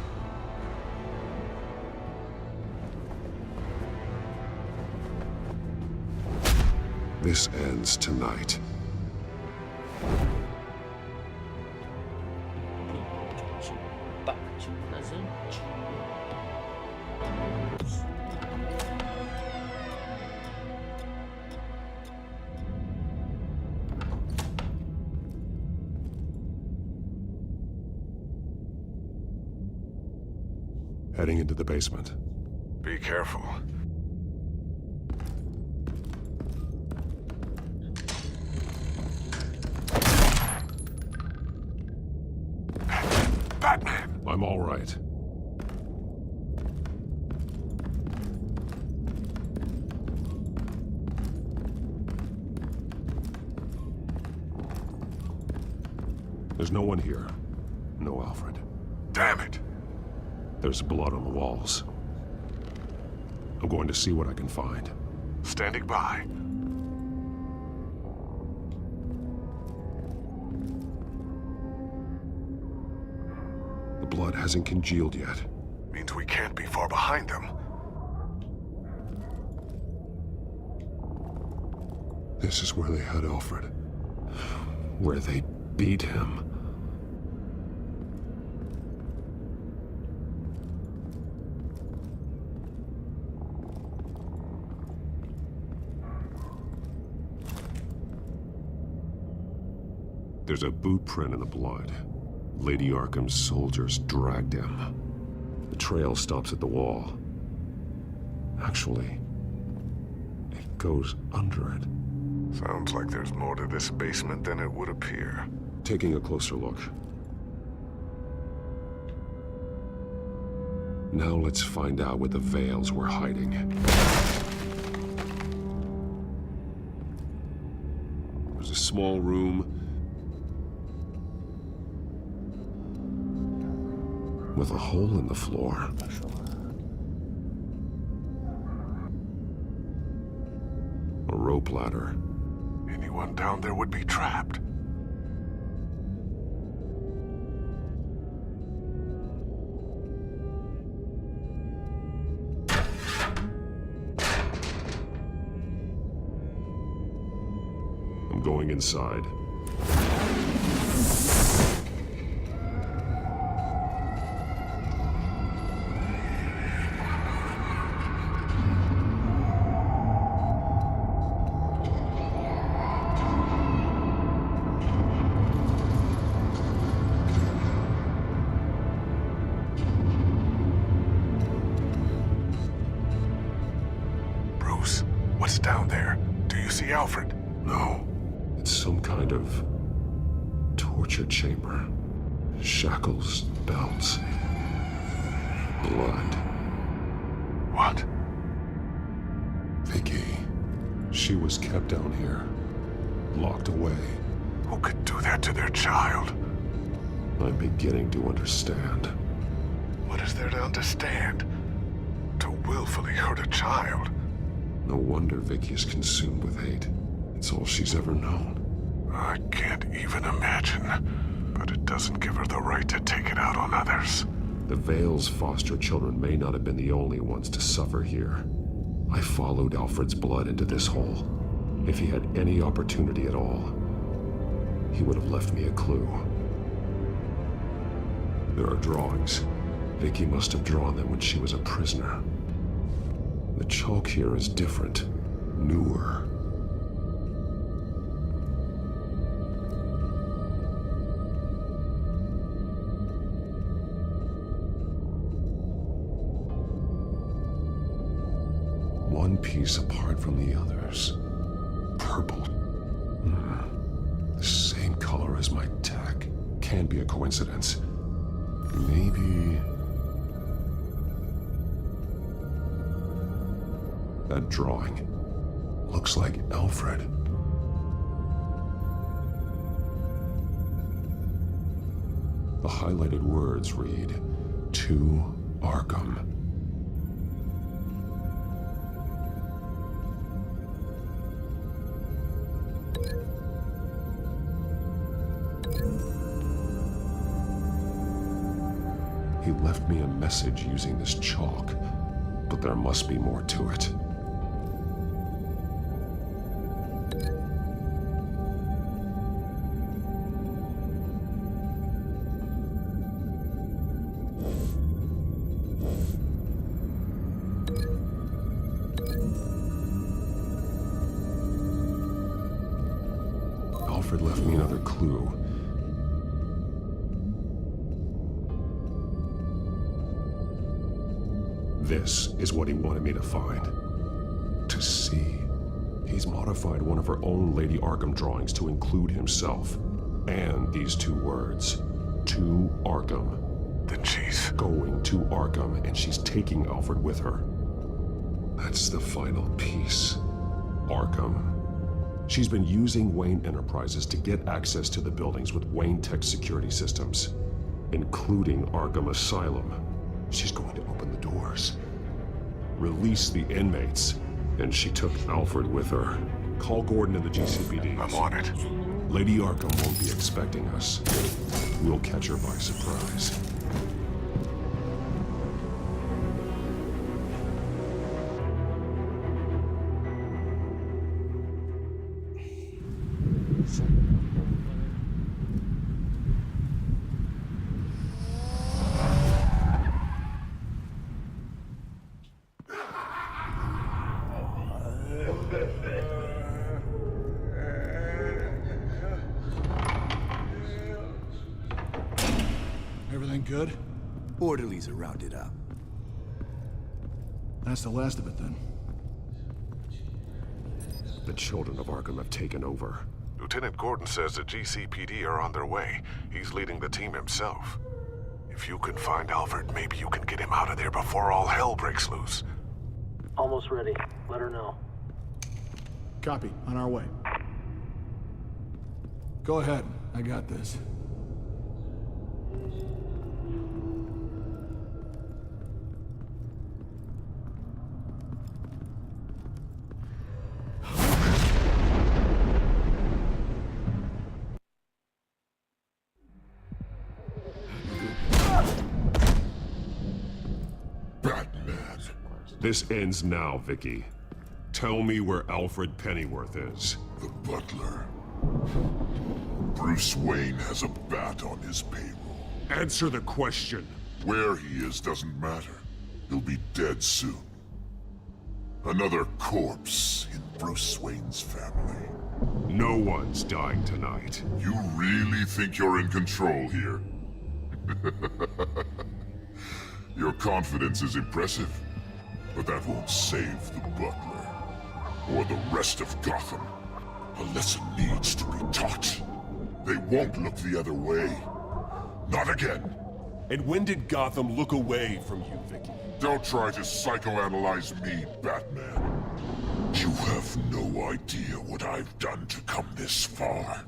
This ends tonight. Heading into the basement. Be careful. Batman! I'm all right. There's no one here. No Alfred. Damn it! There's blood on the walls. I'm going to see what I can find. Standing by. The blood hasn't congealed yet. Means we can't be far behind them. This is where they had Alfred. Where they beat him. There's a boot print in the blood. Lady Arkham's soldiers dragged him. The trail stops at the wall. Actually, it goes under it. Sounds like there's more to this basement than it would appear. Taking a closer look. Now let's find out what the Veils were hiding. There's a small room with a hole in the floor. A rope ladder. Anyone down there would be trapped. I'm going inside. What's down there? Do you see Alfred? No. It's some kind of torture chamber. Shackles, belts, blood. What? Vicky. She was kept down here. Locked away. Who could do that to their child? I'm beginning to understand. What is there to understand? To willfully hurt a child? No wonder Vicky is consumed with hate. It's all she's ever known. I can't even imagine. But it doesn't give her the right to take it out on others. The Veil's foster children may not have been the only ones to suffer here. I followed Alfred's blood into this hole. If he had any opportunity at all, he would have left me a clue. There are drawings. Vicky must have drawn them when she was a prisoner. The chalk here is different, newer. One piece apart from the others. Purple. The same color as my tech. Can't be a coincidence. Maybe... that drawing looks like Alfred. The highlighted words read, "To Arkham." He left me a message using this chalk, but there must be more to it. Alfred left me another clue. This is what he wanted me to find. To see. He's modified one of her own Lady Arkham drawings to include himself. And these two words. To Arkham. Then she's going to Arkham, and she's taking Alfred with her. That's the final piece. Arkham. She's been using Wayne Enterprises to get access to the buildings with Wayne Tech security systems, including Arkham Asylum. She's going to open the doors, release the inmates, and she took Alfred with her. Call Gordon and the GCPD. I'm on it. Lady Arkham won't be expecting us. We'll catch her by surprise. Everything good? Orderlies are rounded up. That's the last of it, then. The children of Arkham have taken over. Lieutenant Gordon says the GCPD are on their way. He's leading the team himself. If you can find Alfred, maybe you can get him out of there before all hell breaks loose. Almost ready. Let her know. Copy. On our way. Go ahead. I got this. This ends now, Vicky. Tell me where Alfred Pennyworth is. The butler. Bruce Wayne has a bat on his payroll. Answer the question. Where he is doesn't matter. He'll be dead soon. Another corpse in Bruce Wayne's family. No one's dying tonight. You really think you're in control here? Your confidence is impressive. But that won't save the butler, or the rest of Gotham. A lesson needs to be taught. They won't look the other way. Not again. And when did Gotham look away from you, Vicky? Don't try to psychoanalyze me, Batman. You have no idea what I've done to come this far.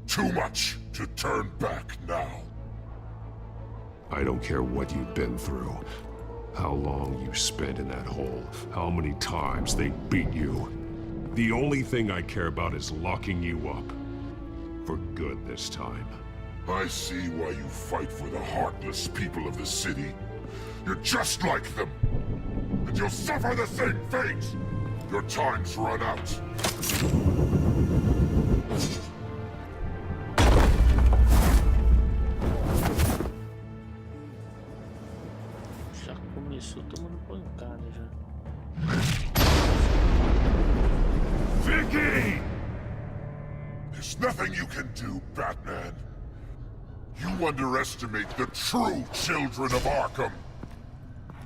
Too much to turn back now. I don't care what you've been through. How long you spent in that hole, how many times they beat you. The only thing I care about is locking you up. For good this time. I see why you fight for the heartless people of the city. You're just like them. And you'll suffer the same fate. Your time's run out. Começou tomando pancada já. Vicky! There's nothing you can do, Batman. You underestimate the true children of Arkham.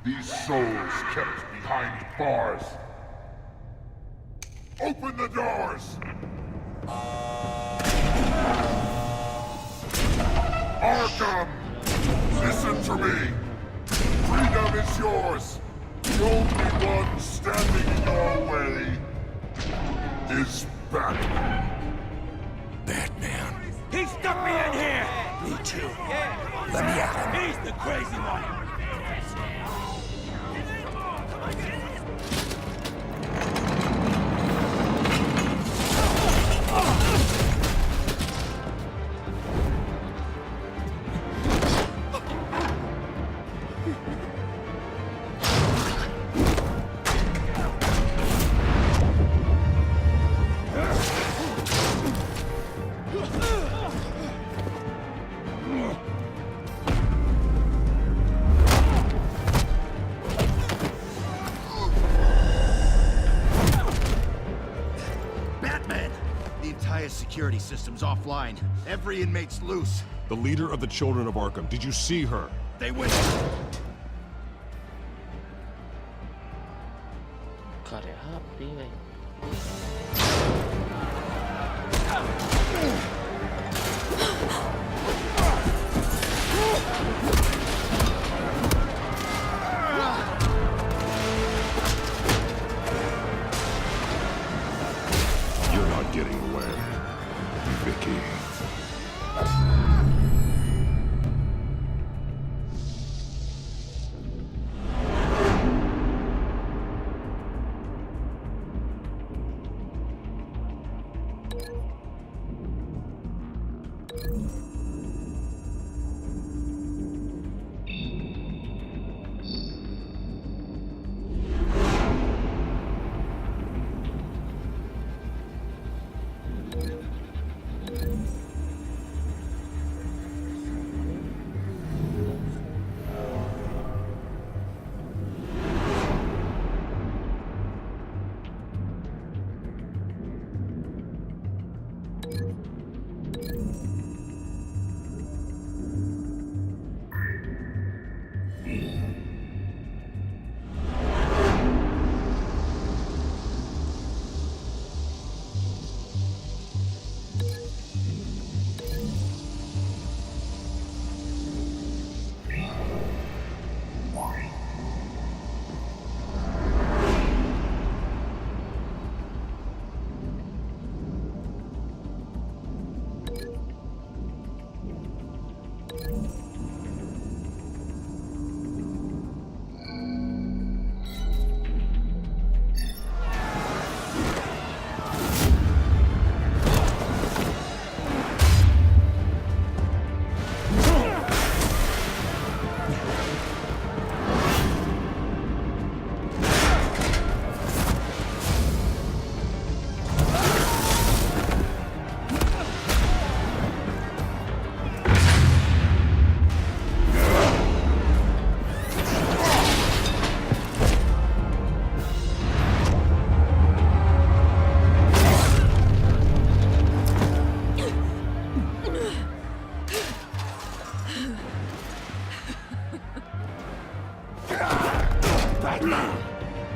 These souls kept behind bars. Open the doors! Arkham! Listen to me! Freedom is yours! The only one standing in your way is Batman. Batman. He stuck me in here! Me too. Let me at him. He's the crazy one! security system's offline. Every inmate's loose. The leader of the Children of Arkham, did you see her? They went... Cara, é rápido, hein, velho? You're not getting away, Vicky.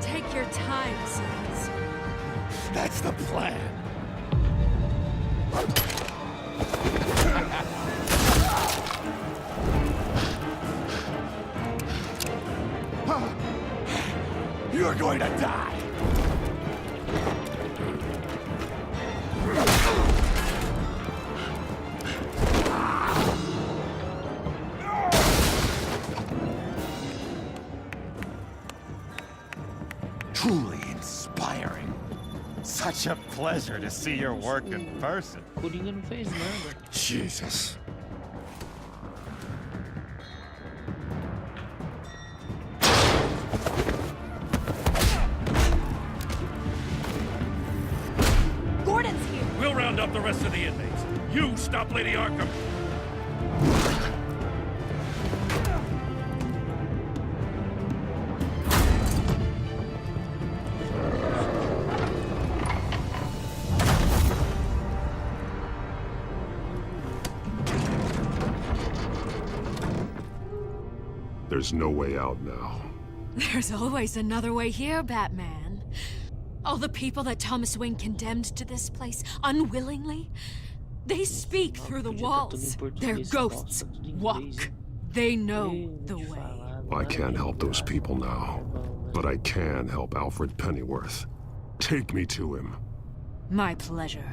Take your time, Sims. That's the plan. You're going to die. Truly inspiring. Such a pleasure to see your work in person. Coringa não fez nada. Jesus. Gordon's here. We'll round up the rest of the inmates. You stop Lady Arkham. There's no way out now. There's always another way here, Batman. All the people that Thomas Wayne condemned to this place unwillingly, they speak through the walls. Their ghosts walk. They know the way. I can't help those people now, but I can help Alfred Pennyworth. Take me to him. My pleasure.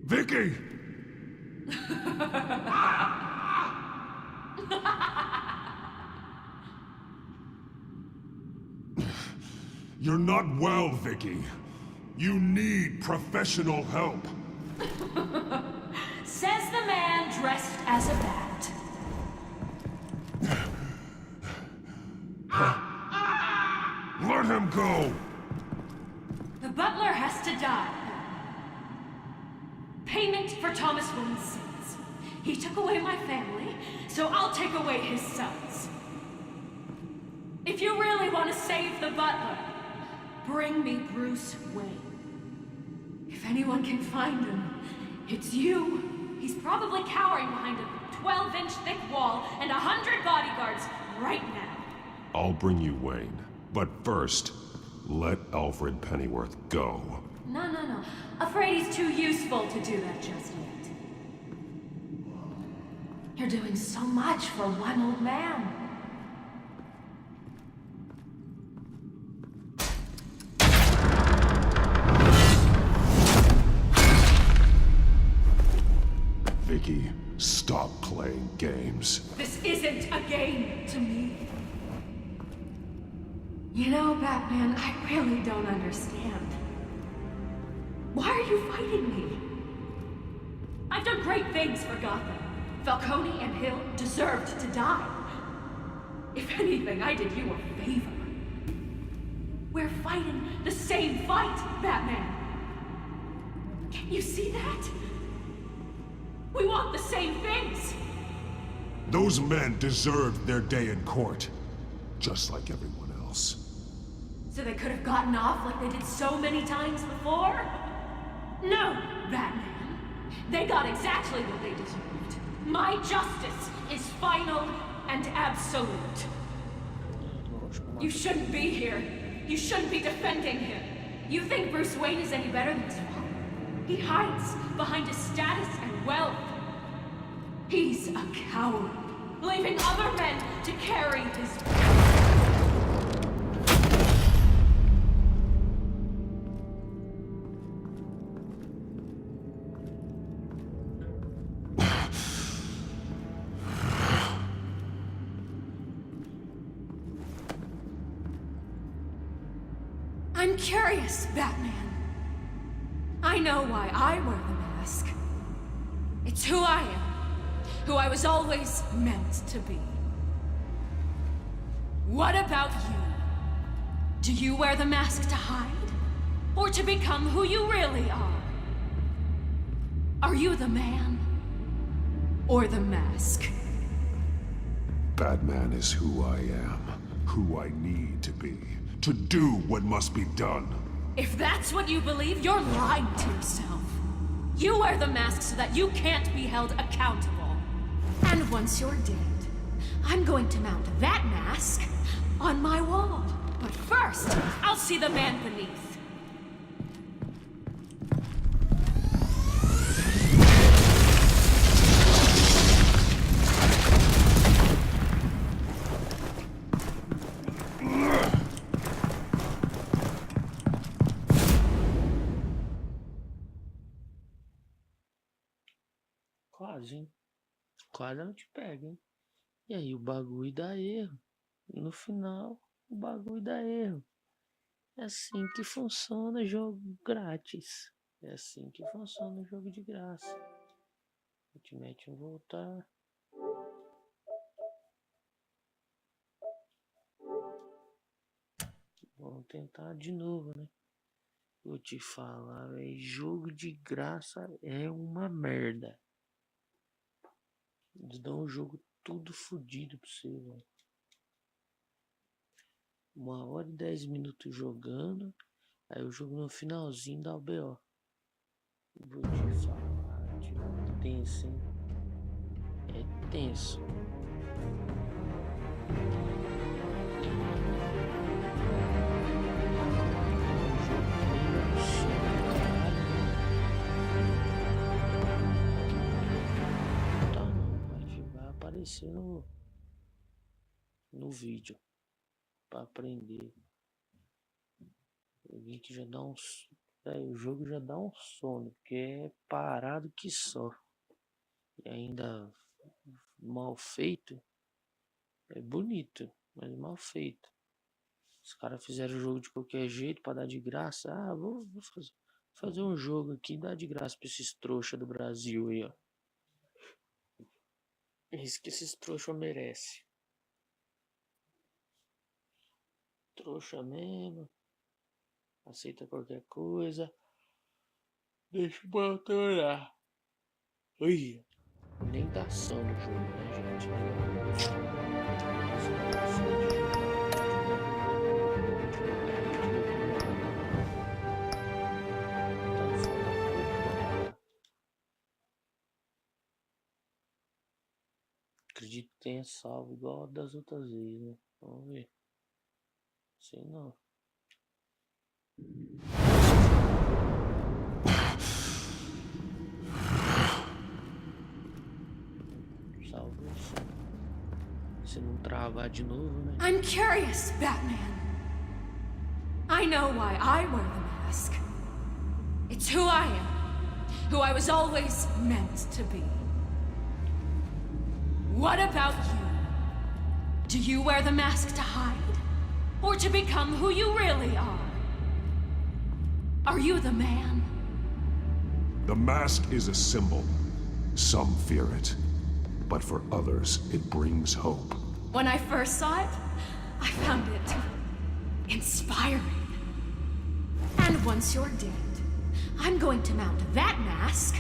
Vicky! You're not well, Vicky. You need professional help. as a bat. Let him go! The butler has to die. Payment for Thomas Wayne's sins. He took away my family, so I'll take away his sons. If you really want to save the butler, bring me Bruce Wayne. If anyone can find him, it's you. He's probably cowering behind a 12-inch thick wall and 100 bodyguards right now. I'll bring you Wayne. But first, let Alfred Pennyworth go. No. Afraid he's too useful to do that just yet. You're doing so much for one old man. Vicky, stop playing games. This isn't a game to me. You know, Batman, I really don't understand. Why are you fighting me? I've done great things for Gotham. Falcone and Hill deserved to die. If anything, I did you a favor. We're fighting the same fight, Batman. Can you see that? We want the same things. Those men deserved their day in court, just like everyone else. So they could have gotten off like they did so many times before? No, Batman. They got exactly what they deserved. My justice is final and absolute. You shouldn't be here. You shouldn't be defending him. You think Bruce Wayne is any better than his father? He hides behind his status and wealth. He's a coward, leaving other men to carry his... I'm curious, Batman. I know why I wear the mask. It's who I am, who I was always meant to be. What about you? Do you wear the mask to hide? Or to become who you really are? Are you the man? Or the mask? Batman is who I am, who I need to be, to do what must be done. If that's what you believe, you're lying to yourself. You wear the mask so that you can't be held accountable. And once you're dead, I'm going to mount that mask on my wall. But first, I'll see the man beneath. Quase, hein? Quase não te pega, hein? E aí o bagulho dá erro. No final, o bagulho dá erro. É assim que funciona jogo grátis. É assim que funciona o jogo de graça. Ultimate voltar. Vamos tentar de novo, né? Vou te falar, véio, jogo de graça é uma merda. Eles dão o jogo tudo fodido pra você, velho. 1h e 10 minutos jogando. Aí o jogo no finalzinho dá o BO. Vou te falar, tipo, tenso, hein? É tenso. Vai aparecer no vídeo para aprender. O link já dá o jogo já dá um sono, porque é parado que só. E ainda mal feito. É bonito, mas mal feito. Os caras fizeram o jogo de qualquer jeito para dar de graça. Ah, vou fazer um jogo aqui e dar de graça para esses trouxa do Brasil aí, ó. É isso que esses trouxa merecem. Trouxa mesmo. Aceita qualquer coisa. Deixa o botão olhar. Ui. Nem dá sono no jogo, né, gente? Acredito que tenha salvo igual das outras vezes, né? Vamos ver. Sei não. Salvou só. Se não travar de novo, né? I'm curious, Batman. I know why I wear the mask. It's who I am. Who I was always meant to be. What about you? Do you wear the mask to hide? Or to become who you really are? Are you the man? The mask is a symbol. Some fear it. But for others, it brings hope. When I first saw it, I found it inspiring. And once you're dead, I'm going to mount that mask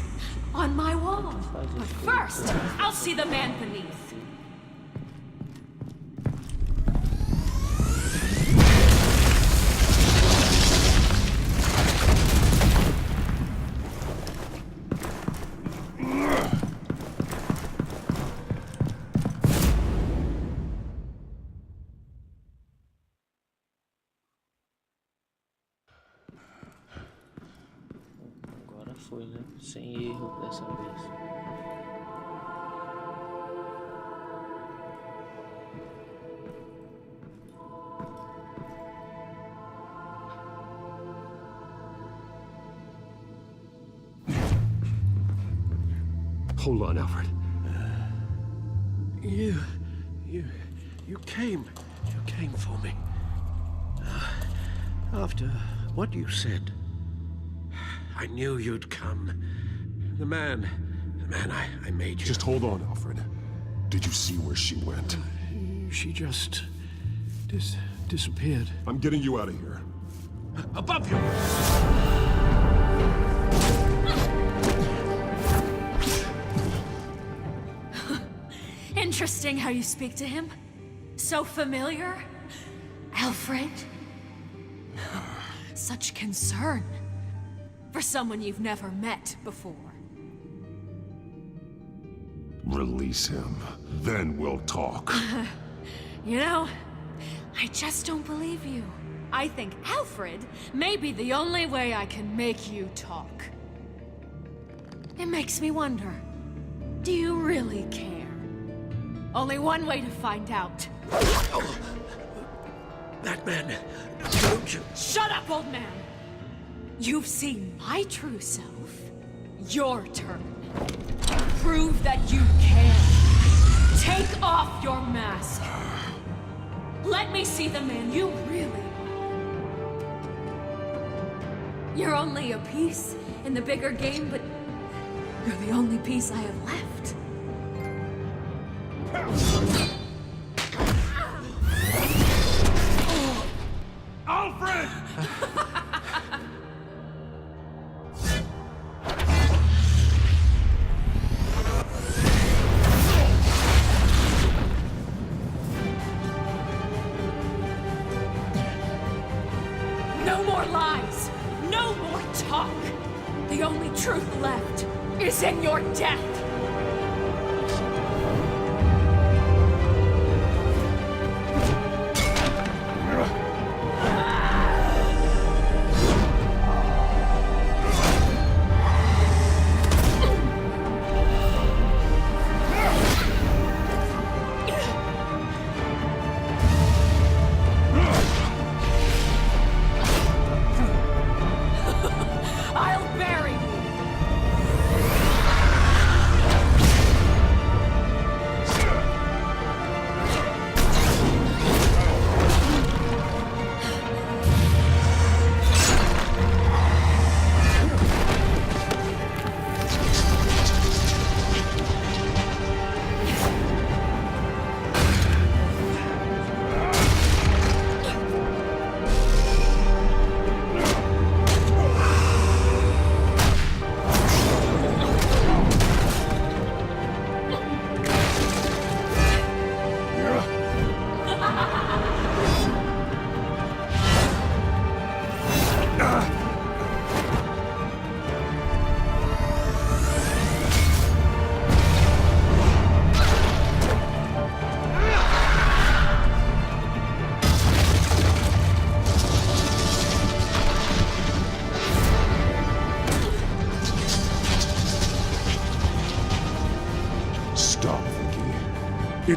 on my wall. But first, I'll see the man beneath. Agora foi, né? Sem erro dessa vez. Hold on, Alfred. You came for me. After what you said, I knew you'd come. The man I made you. Just hold on, Alfred. Did you see where she went? She just disappeared. I'm getting you out of here. Above you! Interesting how you speak to him. So familiar. Alfred. Such concern. For someone you've never met before. Release him. Then we'll talk. You know, I just don't believe you. I think Alfred may be the only way I can make you talk. It makes me wonder, do you really care? Only one way to find out. Batman, don't you... Shut up, old man! You've seen my true self. Your turn. Prove that you care. Take off your mask. Let me see the man you really are. You're only a piece in the bigger game, but you're the only piece I have left. Alfred! No more lies! No more talk! The only truth left is in your death! I'll bury you!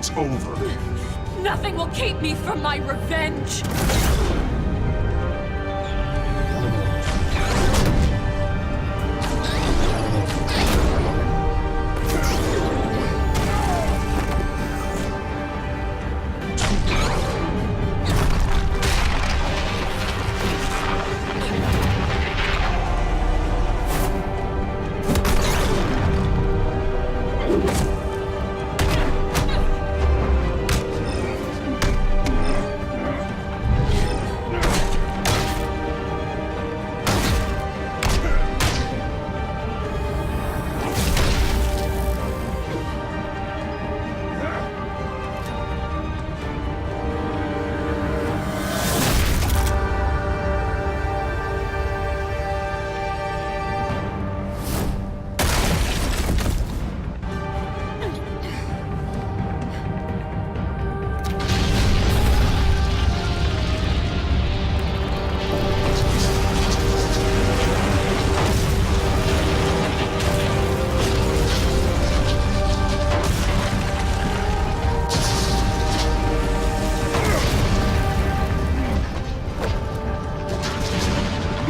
it's over. Nothing will keep me from my revenge.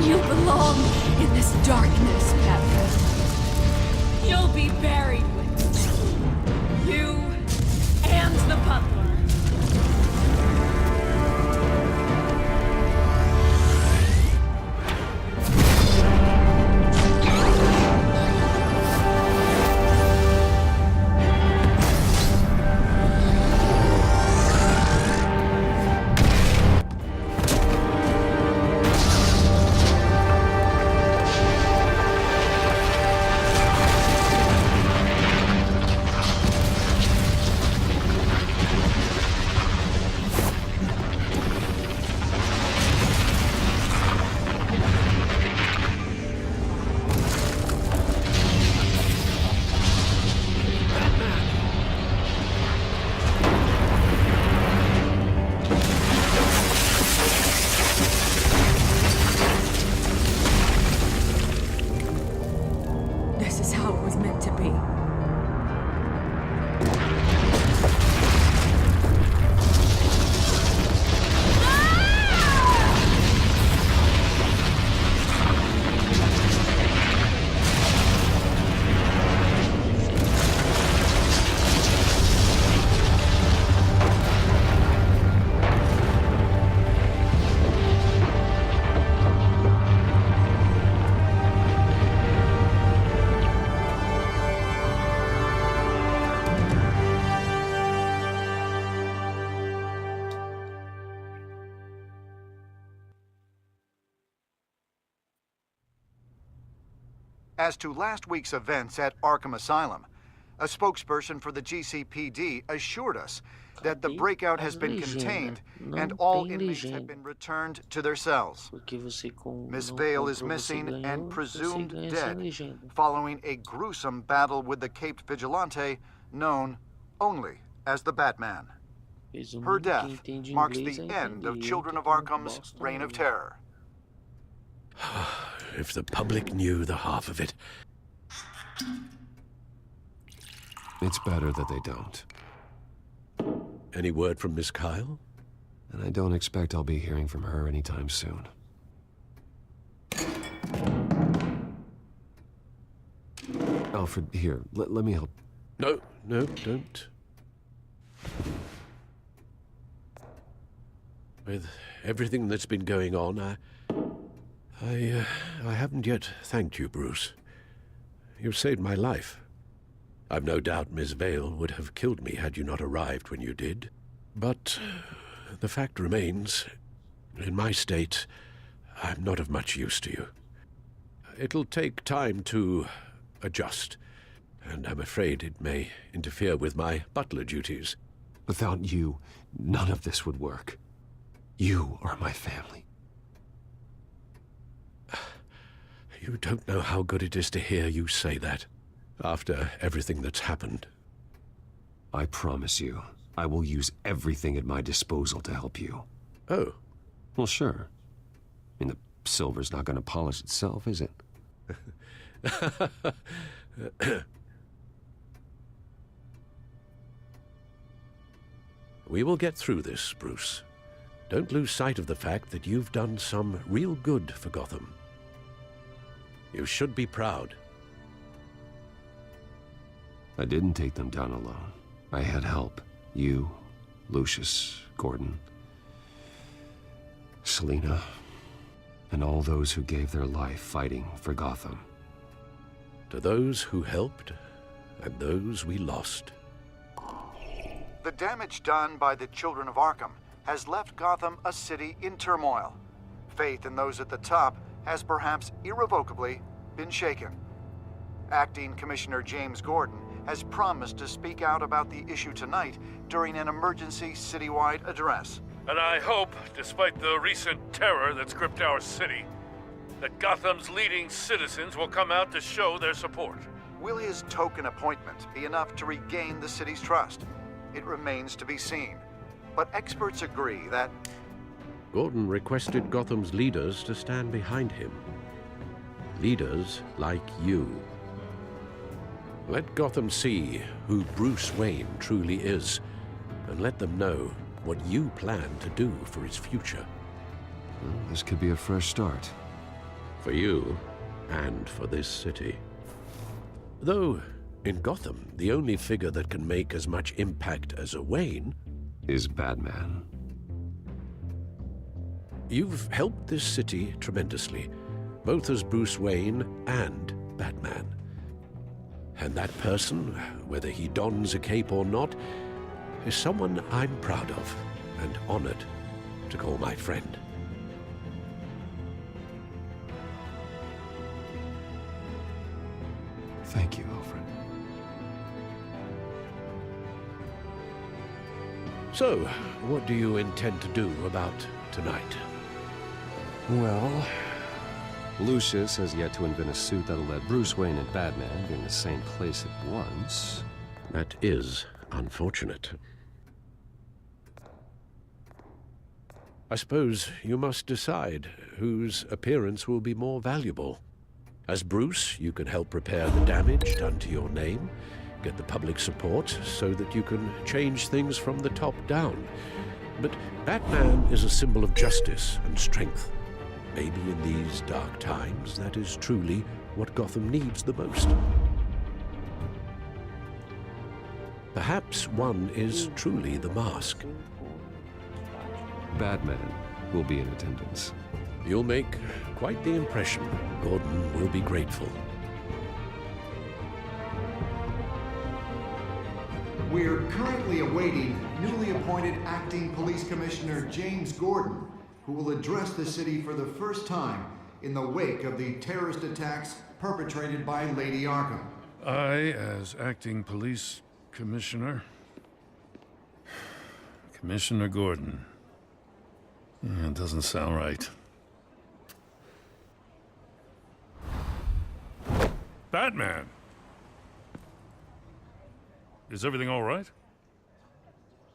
You belong in this darkness, Batman. You'll be buried with it. You and the butler. This is how it was meant to be. As to last week's events at Arkham Asylum, a spokesperson for the GCPD assured us that the breakout has been contained and all inmates have been returned to their cells. Miss Vale is missing and presumed dead following a gruesome battle with the caped vigilante known only as the Batman. Her death marks the end of Children of Arkham's reign of terror. If the public knew the half of it. It's better that they don't. Any word from Miss Kyle? And I don't expect I'll be hearing from her anytime soon. Alfred, here, let me help. No, don't. With everything that's been going on, I haven't yet thanked you, Bruce. You've saved my life. I've no doubt Miss Vale would have killed me had you not arrived when you did. But the fact remains, in my state, I'm not of much use to you. It'll take time to adjust, and I'm afraid it may interfere with my butler duties. Without you, none of this would work. You are my family. You don't know how good it is to hear you say that, after everything that's happened. I promise you, I will use everything at my disposal to help you. Oh. Well, sure. I mean, the silver's not going to polish itself, is it? We will get through this, Bruce. Don't lose sight of the fact that you've done some real good for Gotham. You should be proud. I didn't take them down alone. I had help. You, Lucius, Gordon, Selina, and all those who gave their life fighting for Gotham. To those who helped, and those we lost. The damage done by the children of Arkham has left Gotham a city in turmoil. Faith in those at the top has perhaps irrevocably been shaken. Acting Commissioner James Gordon has promised to speak out about the issue tonight during an emergency citywide address. And I hope, despite the recent terror that's gripped our city, that Gotham's leading citizens will come out to show their support. Will his token appointment be enough to regain the city's trust? It remains to be seen. But experts agree that Gordon requested Gotham's leaders to stand behind him. Leaders like you. Let Gotham see who Bruce Wayne truly is, and let them know what you plan to do for its future. Well, this could be a fresh start. For you, and for this city. Though, in Gotham, the only figure that can make as much impact as a Wayne is Batman. You've helped this city tremendously, both as Bruce Wayne and Batman. And that person, whether he dons a cape or not, is someone I'm proud of and honored to call my friend. Thank you, Alfred. So, what do you intend to do about tonight? Well, Lucius has yet to invent a suit that'll let Bruce Wayne and Batman be in the same place at once. That is unfortunate. I suppose you must decide whose appearance will be more valuable. As Bruce, you can help repair the damage done to your name, get the public support so that you can change things from the top down. But Batman is a symbol of justice and strength. Maybe in these dark times, that is truly what Gotham needs the most. Perhaps one is truly the mask. Batman will be in attendance. You'll make quite the impression. Gordon will be grateful. we're currently awaiting newly appointed Acting Police Commissioner James Gordon, who will address the city for the first time in the wake of the terrorist attacks perpetrated by Lady Arkham. I, as Acting Police Commissioner... Commissioner Gordon. Yeah, it doesn't sound right. Batman! Is everything all right?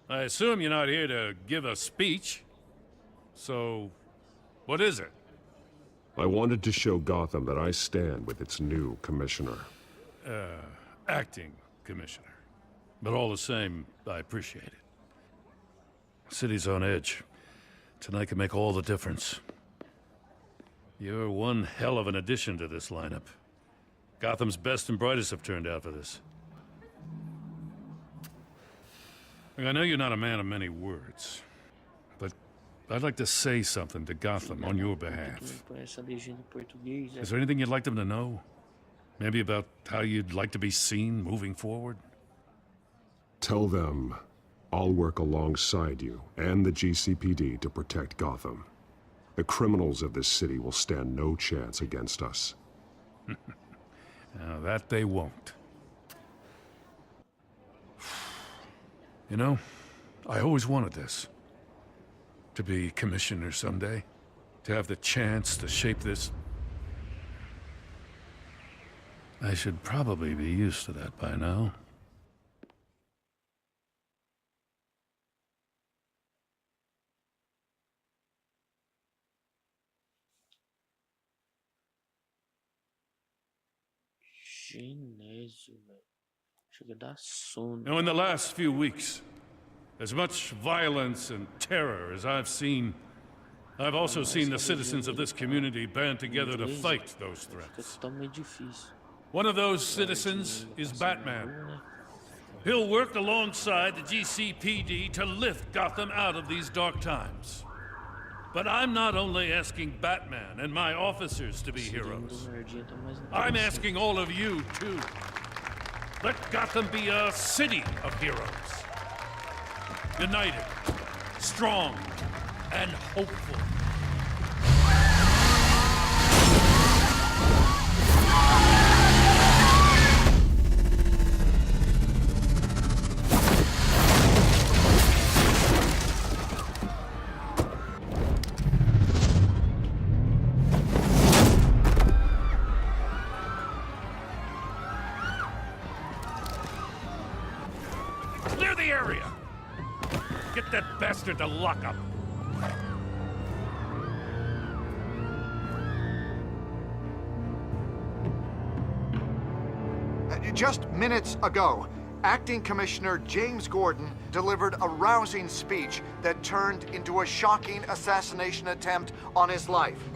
I assume you're not here to give a speech. So, what is it? I wanted to show Gotham that I stand with its new commissioner. Acting commissioner. But all the same, I appreciate it. City's on edge. Tonight can make all the difference. You're one hell of an addition to this lineup. Gotham's best and brightest have turned out for this. Look, I know you're not a man of many words, but I'd like to say something to Gotham on your behalf. Is there anything you'd like them to know? Maybe about how you'd like to be seen moving forward? Tell them I'll work alongside you and the GCPD to protect Gotham. The criminals of this city will stand no chance against us. Now, that they won't. You know, I always wanted this. To be commissioner someday. To have the chance to shape this. I should probably be used to that by now. Chinês, velho. Chega a dar sono. Now, in the last few weeks, As much violence and terror as I've seen, I've also seen the citizens of this community band together to fight those threats. One of those citizens is Batman. He'll work alongside the GCPD to lift Gotham out of these dark times. But I'm not only asking Batman and my officers to be heroes. I'm asking all of you, too. Let Gotham be a city of heroes. United, strong, and hopeful. Clear the area! Get that bastard to lock up! Just minutes ago, Acting Commissioner James Gordon delivered a rousing speech that turned into a shocking assassination attempt on his life.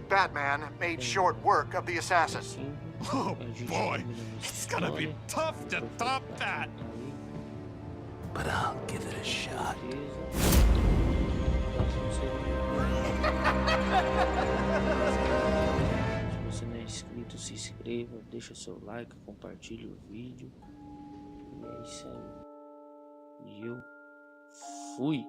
Batman made short work of the assassin. Oh boy, it's gonna be tough to top that. But I'll give it a shot. Se você não é inscrito, se inscreva, deixa seu like, compartilhe o vídeo. E é isso aí. E eu fui.